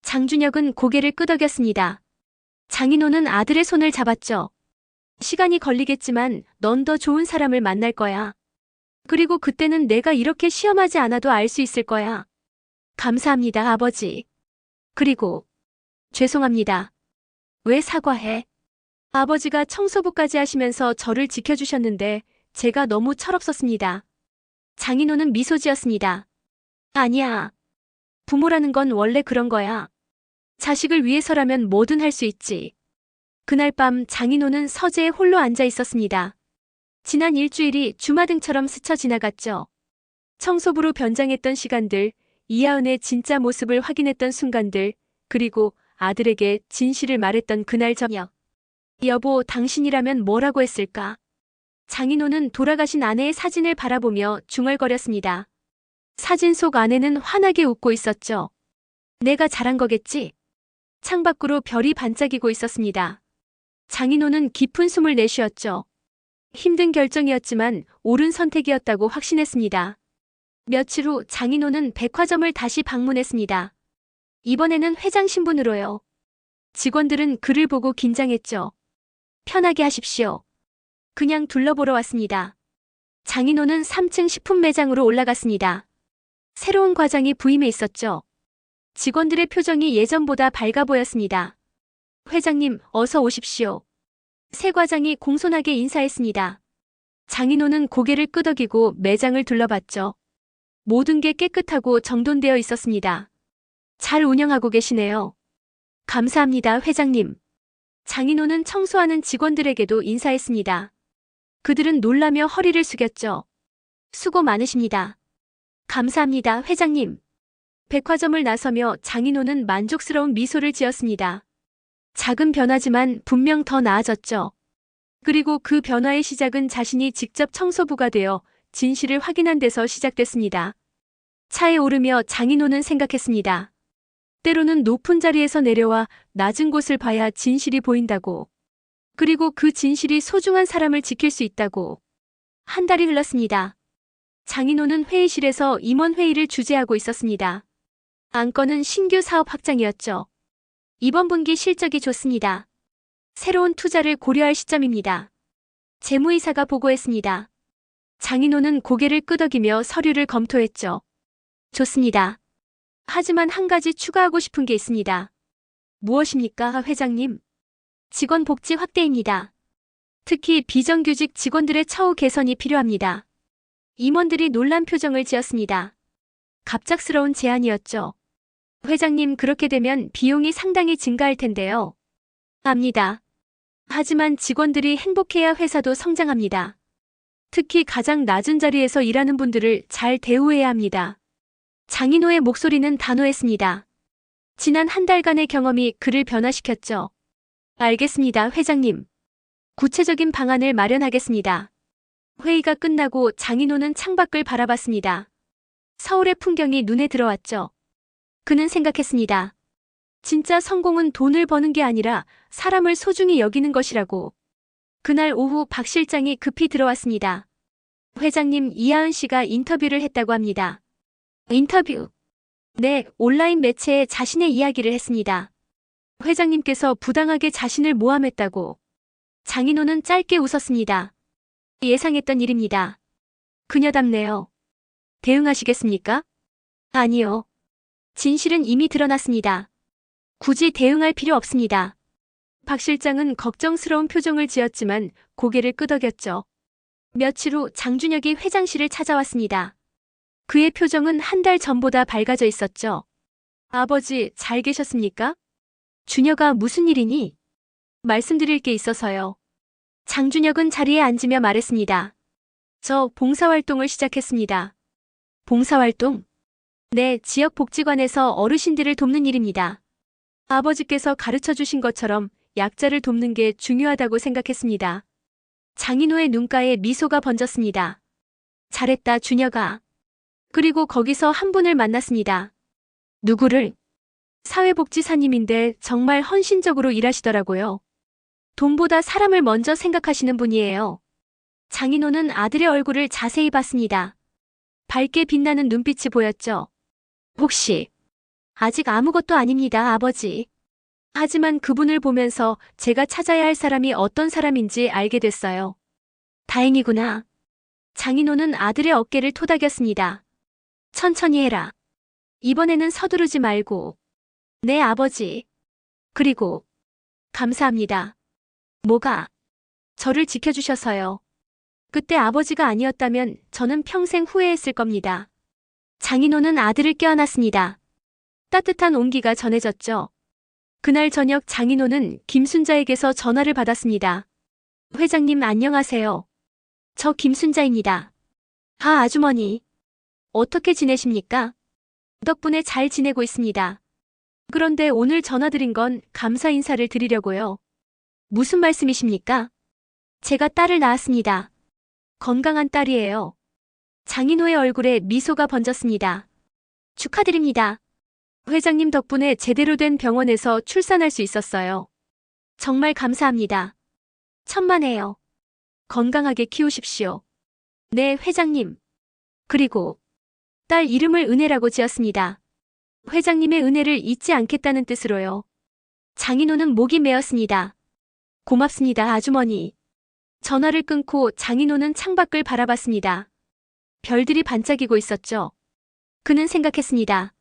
장준혁은 고개를 끄덕였습니다. 장인호는 아들의 손을 잡았죠. 시간이 걸리겠지만 넌 더 좋은 사람을 만날 거야. 그리고 그때는 내가 이렇게 시험하지 않아도 알 수 있을 거야. 감사합니다, 아버지. 그리고 죄송합니다. 왜 사과해? 아버지가 청소부까지 하시면서 저를 지켜주셨는데 제가 너무 철없었습니다. 장인호는 미소 지었습니다. 아니야. 부모라는 건 원래 그런 거야. 자식을 위해서라면 뭐든 할 수 있지. 그날 밤 장인호는 서재에 홀로 앉아 있었습니다. 지난 일주일이 주마등처럼 스쳐 지나갔죠. 청소부로 변장했던 시간들, 이하은의 진짜 모습을 확인했던 순간들, 그리고 아들에게 진실을 말했던 그날 저녁. 여보, 당신이라면 뭐라고 했을까? 장인호는 돌아가신 아내의 사진을 바라보며 중얼거렸습니다. 사진 속 아내는 환하게 웃고 있었죠. 내가 잘한 거겠지? 창밖으로 별이 반짝이고 있었습니다. 장인호는 깊은 숨을 내쉬었죠. 힘든 결정이었지만 옳은 선택이었다고 확신했습니다. 며칠 후 장인호는 백화점을 다시 방문했습니다. 이번에는 회장 신분으로요. 직원들은 그를 보고 긴장했죠. 편하게 하십시오. 그냥 둘러보러 왔습니다. 장인호는 3층 식품 매장으로 올라갔습니다. 새로운 과장이 부임해 있었죠. 직원들의 표정이 예전보다 밝아 보였습니다. 회장님, 어서 오십시오. 새 과장이 공손하게 인사했습니다. 장인호는 고개를 끄덕이고 매장을 둘러봤죠. 모든 게 깨끗하고 정돈되어 있었습니다. 잘 운영하고 계시네요. 감사합니다, 회장님. 장인호는 청소하는 직원들에게도 인사했습니다. 그들은 놀라며 허리를 숙였죠. 수고 많으십니다. 감사합니다, 회장님. 백화점을 나서며 장인호는 만족스러운 미소를 지었습니다. 작은 변화지만 분명 더 나아졌죠. 그리고 그 변화의 시작은 자신이 직접 청소부가 되어 진실을 확인한 데서 시작됐습니다. 차에 오르며 장인호는 생각했습니다. 때로는 높은 자리에서 내려와 낮은 곳을 봐야 진실이 보인다고. 그리고 그 진실이 소중한 사람을 지킬 수 있다고. 한 달이 흘렀습니다. 장인호는 회의실에서 임원회의를 주재하고 있었습니다. 안건은 신규 사업 확장이었죠. 이번 분기 실적이 좋습니다. 새로운 투자를 고려할 시점입니다. 재무이사가 보고했습니다. 장인호는 고개를 끄덕이며 서류를 검토했죠. 좋습니다. 하지만 한 가지 추가하고 싶은 게 있습니다. 무엇입니까, 회장님? 직원 복지 확대입니다. 특히 비정규직 직원들의 처우 개선이 필요합니다. 임원들이 놀란 표정을 지었습니다. 갑작스러운 제안이었죠. 회장님, 그렇게 되면 비용이 상당히 증가할 텐데요. 압니다. 하지만 직원들이 행복해야 회사도 성장합니다. 특히 가장 낮은 자리에서 일하는 분들을 잘 대우해야 합니다. 장인호의 목소리는 단호했습니다. 지난 한 달간의 경험이 그를 변화시켰죠. 알겠습니다, 회장님. 구체적인 방안을 마련하겠습니다. 회의가 끝나고 장인호는 창밖을 바라봤습니다. 서울의 풍경이 눈에 들어왔죠. 그는 생각했습니다. 진짜 성공은 돈을 버는 게 아니라 사람을 소중히 여기는 것이라고. 그날 오후 박 실장이 급히 들어왔습니다. 회장님, 이하은 씨가 인터뷰를 했다고 합니다. 인터뷰? 네, 온라인 매체에 자신의 이야기를 했습니다. 회장님께서 부당하게 자신을 모함했다고. 장인호는 짧게 웃었습니다. 예상했던 일입니다. 그녀답네요. 대응하시겠습니까? 아니요. 진실은 이미 드러났습니다. 굳이 대응할 필요 없습니다. 박 실장은 걱정스러운 표정을 지었지만 고개를 끄덕였죠. 며칠 후 장준혁이 회장실을 찾아왔습니다. 그의 표정은 한 달 전보다 밝아져 있었죠. 아버지, 잘 계셨습니까? 준혁아, 무슨 일이니? 말씀드릴 게 있어서요. 장준혁은 자리에 앉으며 말했습니다. 저 봉사활동을 시작했습니다. 봉사활동? 네, 지역복지관에서 어르신들을 돕는 일입니다. 아버지께서 가르쳐 주신 것처럼 약자를 돕는 게 중요하다고 생각했습니다. 장인호의 눈가에 미소가 번졌습니다. 잘했다, 준혁아. 그리고 거기서 한 분을 만났습니다. 누구를? 사회복지사님인데 정말 헌신적으로 일하시더라고요. 돈보다 사람을 먼저 생각하시는 분이에요. 장인호는 아들의 얼굴을 자세히 봤습니다. 밝게 빛나는 눈빛이 보였죠. 혹시 아직 아무것도 아닙니다, 아버지. 하지만 그분을 보면서 제가 찾아야 할 사람이 어떤 사람인지 알게 됐어요. 다행이구나. 장인호는 아들의 어깨를 토닥였습니다. 천천히 해라. 이번에는 서두르지 말고. 네, 아버지. 그리고 감사합니다. 뭐가? 저를 지켜주셔서요. 그때 아버지가 아니었다면 저는 평생 후회했을 겁니다. 장인호는 아들을 껴안았습니다. 따뜻한 온기가 전해졌죠. 그날 저녁 장인호는 김순자에게서 전화를 받았습니다. 회장님 안녕하세요. 저 김순자입니다. 아, 아주머니. 어떻게 지내십니까? 덕분에 잘 지내고 있습니다. 그런데 오늘 전화드린 건 감사 인사를 드리려고요. 무슨 말씀이십니까? 제가 딸을 낳았습니다. 건강한 딸이에요. 장인호의 얼굴에 미소가 번졌습니다. 축하드립니다. 회장님 덕분에 제대로 된 병원에서 출산할 수 있었어요. 정말 감사합니다. 천만에요. 건강하게 키우십시오. 네, 회장님. 그리고 딸 이름을 은혜라고 지었습니다. 회장님의 은혜를 잊지 않겠다는 뜻으로요. 장인호는 목이 메었습니다. 고맙습니다, 아주머니. 전화를 끊고 장인호는 창밖을 바라봤습니다. 별들이 반짝이고 있었죠. 그는 생각했습니다.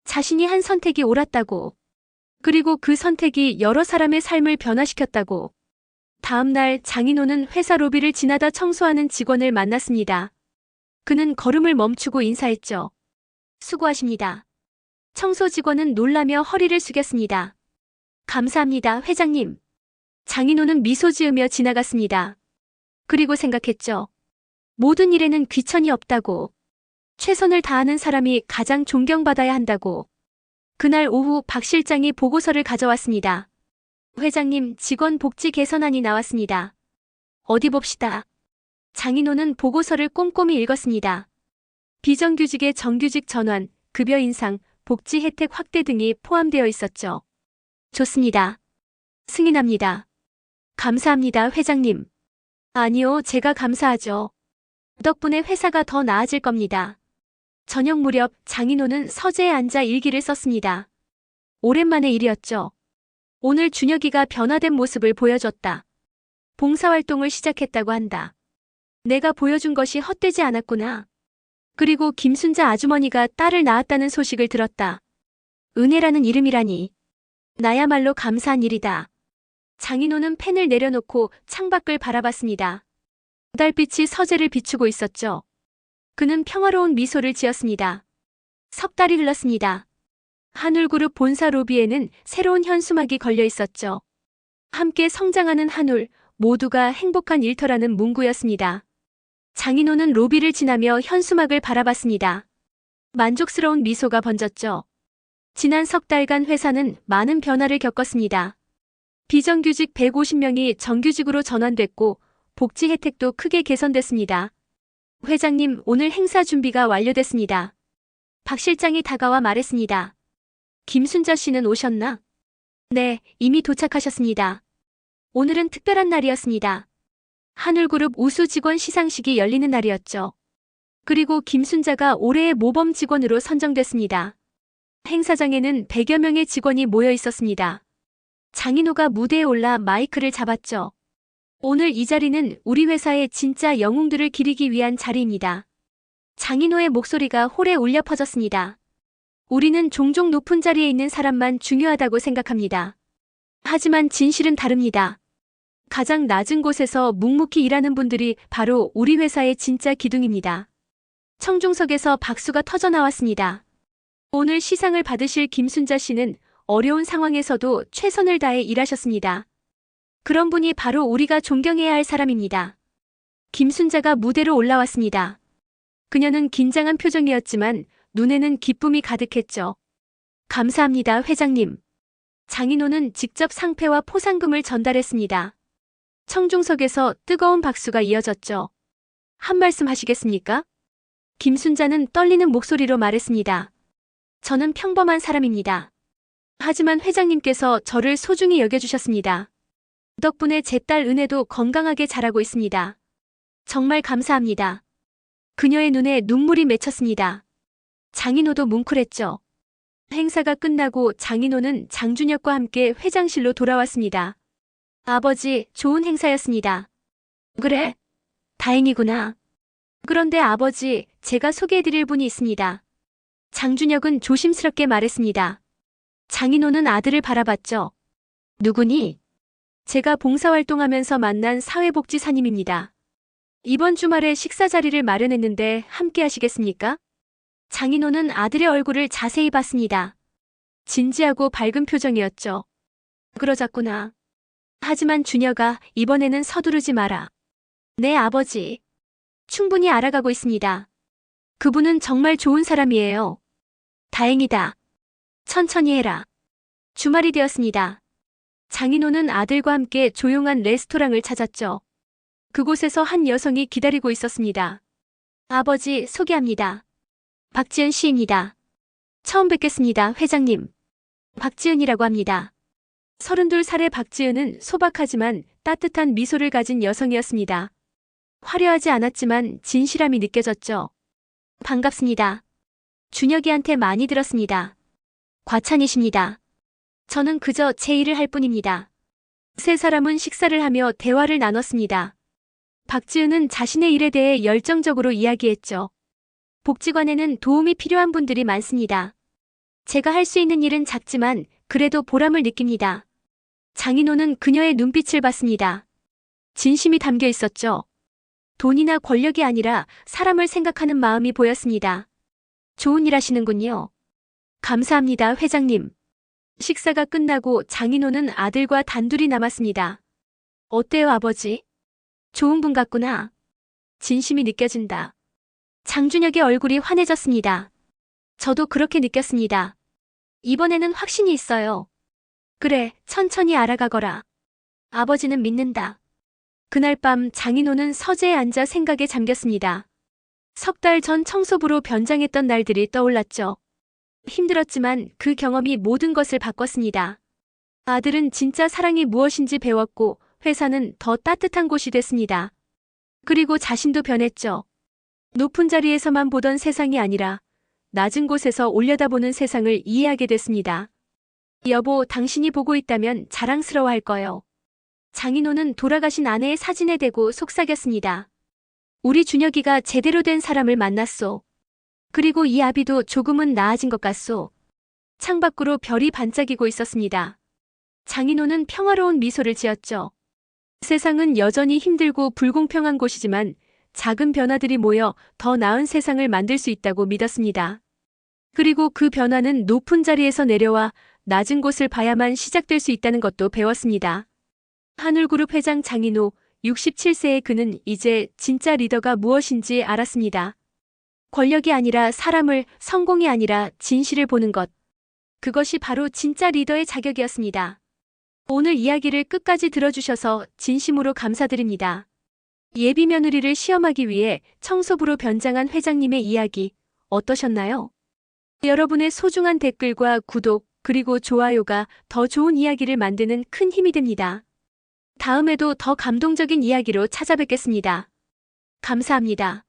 자신이 한 선택이 옳았다고. 그리고 그 선택이 여러 사람의 삶을 변화시켰다고. 다음 날 장인호는 회사 로비를 지나다 청소하는 직원을 만났습니다. 그는 걸음을 멈추고 인사했죠. 수고하십니다. 청소 직원은 놀라며 허리를 숙였습니다. 감사합니다, 회장님. 장인호는 미소 지으며 지나갔습니다. 그리고 생각했죠. 모든 일에는 귀천이 없다고. 최선을 다하는 사람이 가장 존경받아야 한다고. 그날 오후 박 실장이 보고서를 가져왔습니다. 회장님, 직원 복지 개선안이 나왔습니다. 어디 봅시다. 장인호는 보고서를 꼼꼼히 읽었습니다. 비정규직의 정규직 전환, 급여 인상, 복지 혜택 확대 등이 포함되어 있었죠. 좋습니다. 승인합니다. 감사합니다, 회장님. 아니요, 제가 감사하죠. 덕분에 회사가 더 나아질 겁니다. 저녁 무렵 장인호는 서재에 앉아 일기를 썼습니다. 오랜만의 일이었죠. 오늘 준혁이가 변화된 모습을 보여줬다. 봉사활동을 시작했다고 한다. 내가 보여준 것이 헛되지 않았구나. 그리고 김순자 아주머니가 딸을 낳았다는 소식을 들었다. 은혜라는 이름이라니. 나야말로 감사한 일이다. 장인호는 펜을 내려놓고 창밖을 바라봤습니다. 달빛이 서재를 비추고 있었죠. 그는 평화로운 미소를 지었습니다. 석 달이 흘렀습니다. 한울그룹 본사 로비에는 새로운 현수막이 걸려 있었죠. 함께 성장하는 한울, 모두가 행복한 일터라는 문구였습니다. 장인호는 로비를 지나며 현수막을 바라봤습니다. 만족스러운 미소가 번졌죠. 지난 석 달간 회사는 많은 변화를 겪었습니다. 비정규직 150명이 정규직으로 전환됐고 복지 혜택도 크게 개선됐습니다. 회장님, 오늘 행사 준비가 완료됐습니다. 박 실장이 다가와 말했습니다. 김순자 씨는 오셨나? 네, 이미 도착하셨습니다. 오늘은 특별한 날이었습니다. 한울그룹 우수 직원 시상식이 열리는 날이었죠. 그리고 김순자가 올해의 모범 직원으로 선정됐습니다. 행사장에는 100여 명의 직원이 모여 있었습니다. 장인호가 무대에 올라 마이크를 잡았죠. 오늘 이 자리는 우리 회사의 진짜 영웅들을 기리기 위한 자리입니다. 장인호의 목소리가 홀에 울려 퍼졌습니다. 우리는 종종 높은 자리에 있는 사람만 중요하다고 생각합니다. 하지만 진실은 다릅니다. 가장 낮은 곳에서 묵묵히 일하는 분들이 바로 우리 회사의 진짜 기둥입니다. 청중석에서 박수가 터져 나왔습니다. 오늘 시상을 받으실 김순자 씨는 어려운 상황에서도 최선을 다해 일하셨습니다. 그런 분이 바로 우리가 존경해야 할 사람입니다. 김순자가 무대로 올라왔습니다. 그녀는 긴장한 표정이었지만 눈에는 기쁨이 가득했죠. 감사합니다, 회장님. 장인호는 직접 상패와 포상금을 전달했습니다. 청중석에서 뜨거운 박수가 이어졌죠. 한 말씀 하시겠습니까? 김순자는 떨리는 목소리로 말했습니다. 저는 평범한 사람입니다. 하지만 회장님께서 저를 소중히 여겨주셨습니다. 덕분에 제 딸 은혜도 건강하게 자라고 있습니다. 정말 감사합니다. 그녀의 눈에 눈물이 맺혔습니다. 장인호도 뭉클했죠. 행사가 끝나고 장인호는 장준혁과 함께 회장실로 돌아왔습니다. 아버지, 좋은 행사였습니다. 그래? 다행이구나. 그런데 아버지, 제가 소개해드릴 분이 있습니다. 장준혁은 조심스럽게 말했습니다. 장인호는 아들을 바라봤죠. 누구니? 제가 봉사활동하면서 만난 사회복지사님입니다. 이번 주말에 식사 자리를 마련했는데 함께 하시겠습니까? 장인호는 아들의 얼굴을 자세히 봤습니다. 진지하고 밝은 표정이었죠. 그러자꾸나. 하지만 준혁아, 이번에는 서두르지 마라. 네, 아버지. 충분히 알아가고 있습니다. 그분은 정말 좋은 사람이에요. 다행이다. 천천히 해라. 주말이 되었습니다. 장인호는 아들과 함께 조용한 레스토랑을 찾았죠. 그곳에서 한 여성이 기다리고 있었습니다. 아버지, 소개합니다. 박지은 씨입니다. 처음 뵙겠습니다, 회장님. 박지은이라고 합니다. 32살의 박지은은 소박하지만 따뜻한 미소를 가진 여성이었습니다. 화려하지 않았지만 진실함이 느껴졌죠. 반갑습니다. 준혁이한테 많이 들었습니다. 과찬이십니다. 저는 그저 제 일을 할 뿐입니다. 세 사람은 식사를 하며 대화를 나눴습니다. 박지은은 자신의 일에 대해 열정적으로 이야기했죠. 복지관에는 도움이 필요한 분들이 많습니다. 제가 할 수 있는 일은 작지만 그래도 보람을 느낍니다. 장인호는 그녀의 눈빛을 봤습니다. 진심이 담겨 있었죠. 돈이나 권력이 아니라 사람을 생각하는 마음이 보였습니다. 좋은 일 하시는군요. 감사합니다, 회장님. 식사가 끝나고 장인호는 아들과 단둘이 남았습니다. 어때요, 아버지? 좋은 분 같구나. 진심이 느껴진다. 장준혁의 얼굴이 환해졌습니다. 저도 그렇게 느꼈습니다. 이번에는 확신이 있어요. 그래, 천천히 알아가거라. 아버지는 믿는다. 그날 밤 장인호는 서재에 앉아 생각에 잠겼습니다. 석 달 전 청소부로 변장했던 날들이 떠올랐죠. 힘들었지만 그 경험이 모든 것을 바꿨습니다. 아들은 진짜 사랑이 무엇인지 배웠고 회사는 더 따뜻한 곳이 됐습니다. 그리고 자신도 변했죠. 높은 자리에서만 보던 세상이 아니라 낮은 곳에서 올려다보는 세상을 이해하게 됐습니다. 여보, 당신이 보고 있다면 자랑스러워할 거요. 장인호는 돌아가신 아내의 사진에 대고 속삭였습니다. 우리 준혁이가 제대로 된 사람을 만났소. 그리고 이 아비도 조금은 나아진 것 같소. 창밖으로 별이 반짝이고 있었습니다. 장인호는 평화로운 미소를 지었죠. 세상은 여전히 힘들고 불공평한 곳이지만 작은 변화들이 모여 더 나은 세상을 만들 수 있다고 믿었습니다. 그리고 그 변화는 높은 자리에서 내려와 낮은 곳을 봐야만 시작될 수 있다는 것도 배웠습니다. 하늘그룹 회장 장인호, 67세의 그는 이제 진짜 리더가 무엇인지 알았습니다. 권력이 아니라 사람을, 성공이 아니라 진실을 보는 것. 그것이 바로 진짜 리더의 자격이었습니다. 오늘 이야기를 끝까지 들어주셔서 진심으로 감사드립니다. 예비 며느리를 시험하기 위해 청소부로 변장한 회장님의 이야기 어떠셨나요? 여러분의 소중한 댓글과 구독, 그리고 좋아요가 더 좋은 이야기를 만드는 큰 힘이 됩니다. 다음에도 더 감동적인 이야기로 찾아뵙겠습니다. 감사합니다.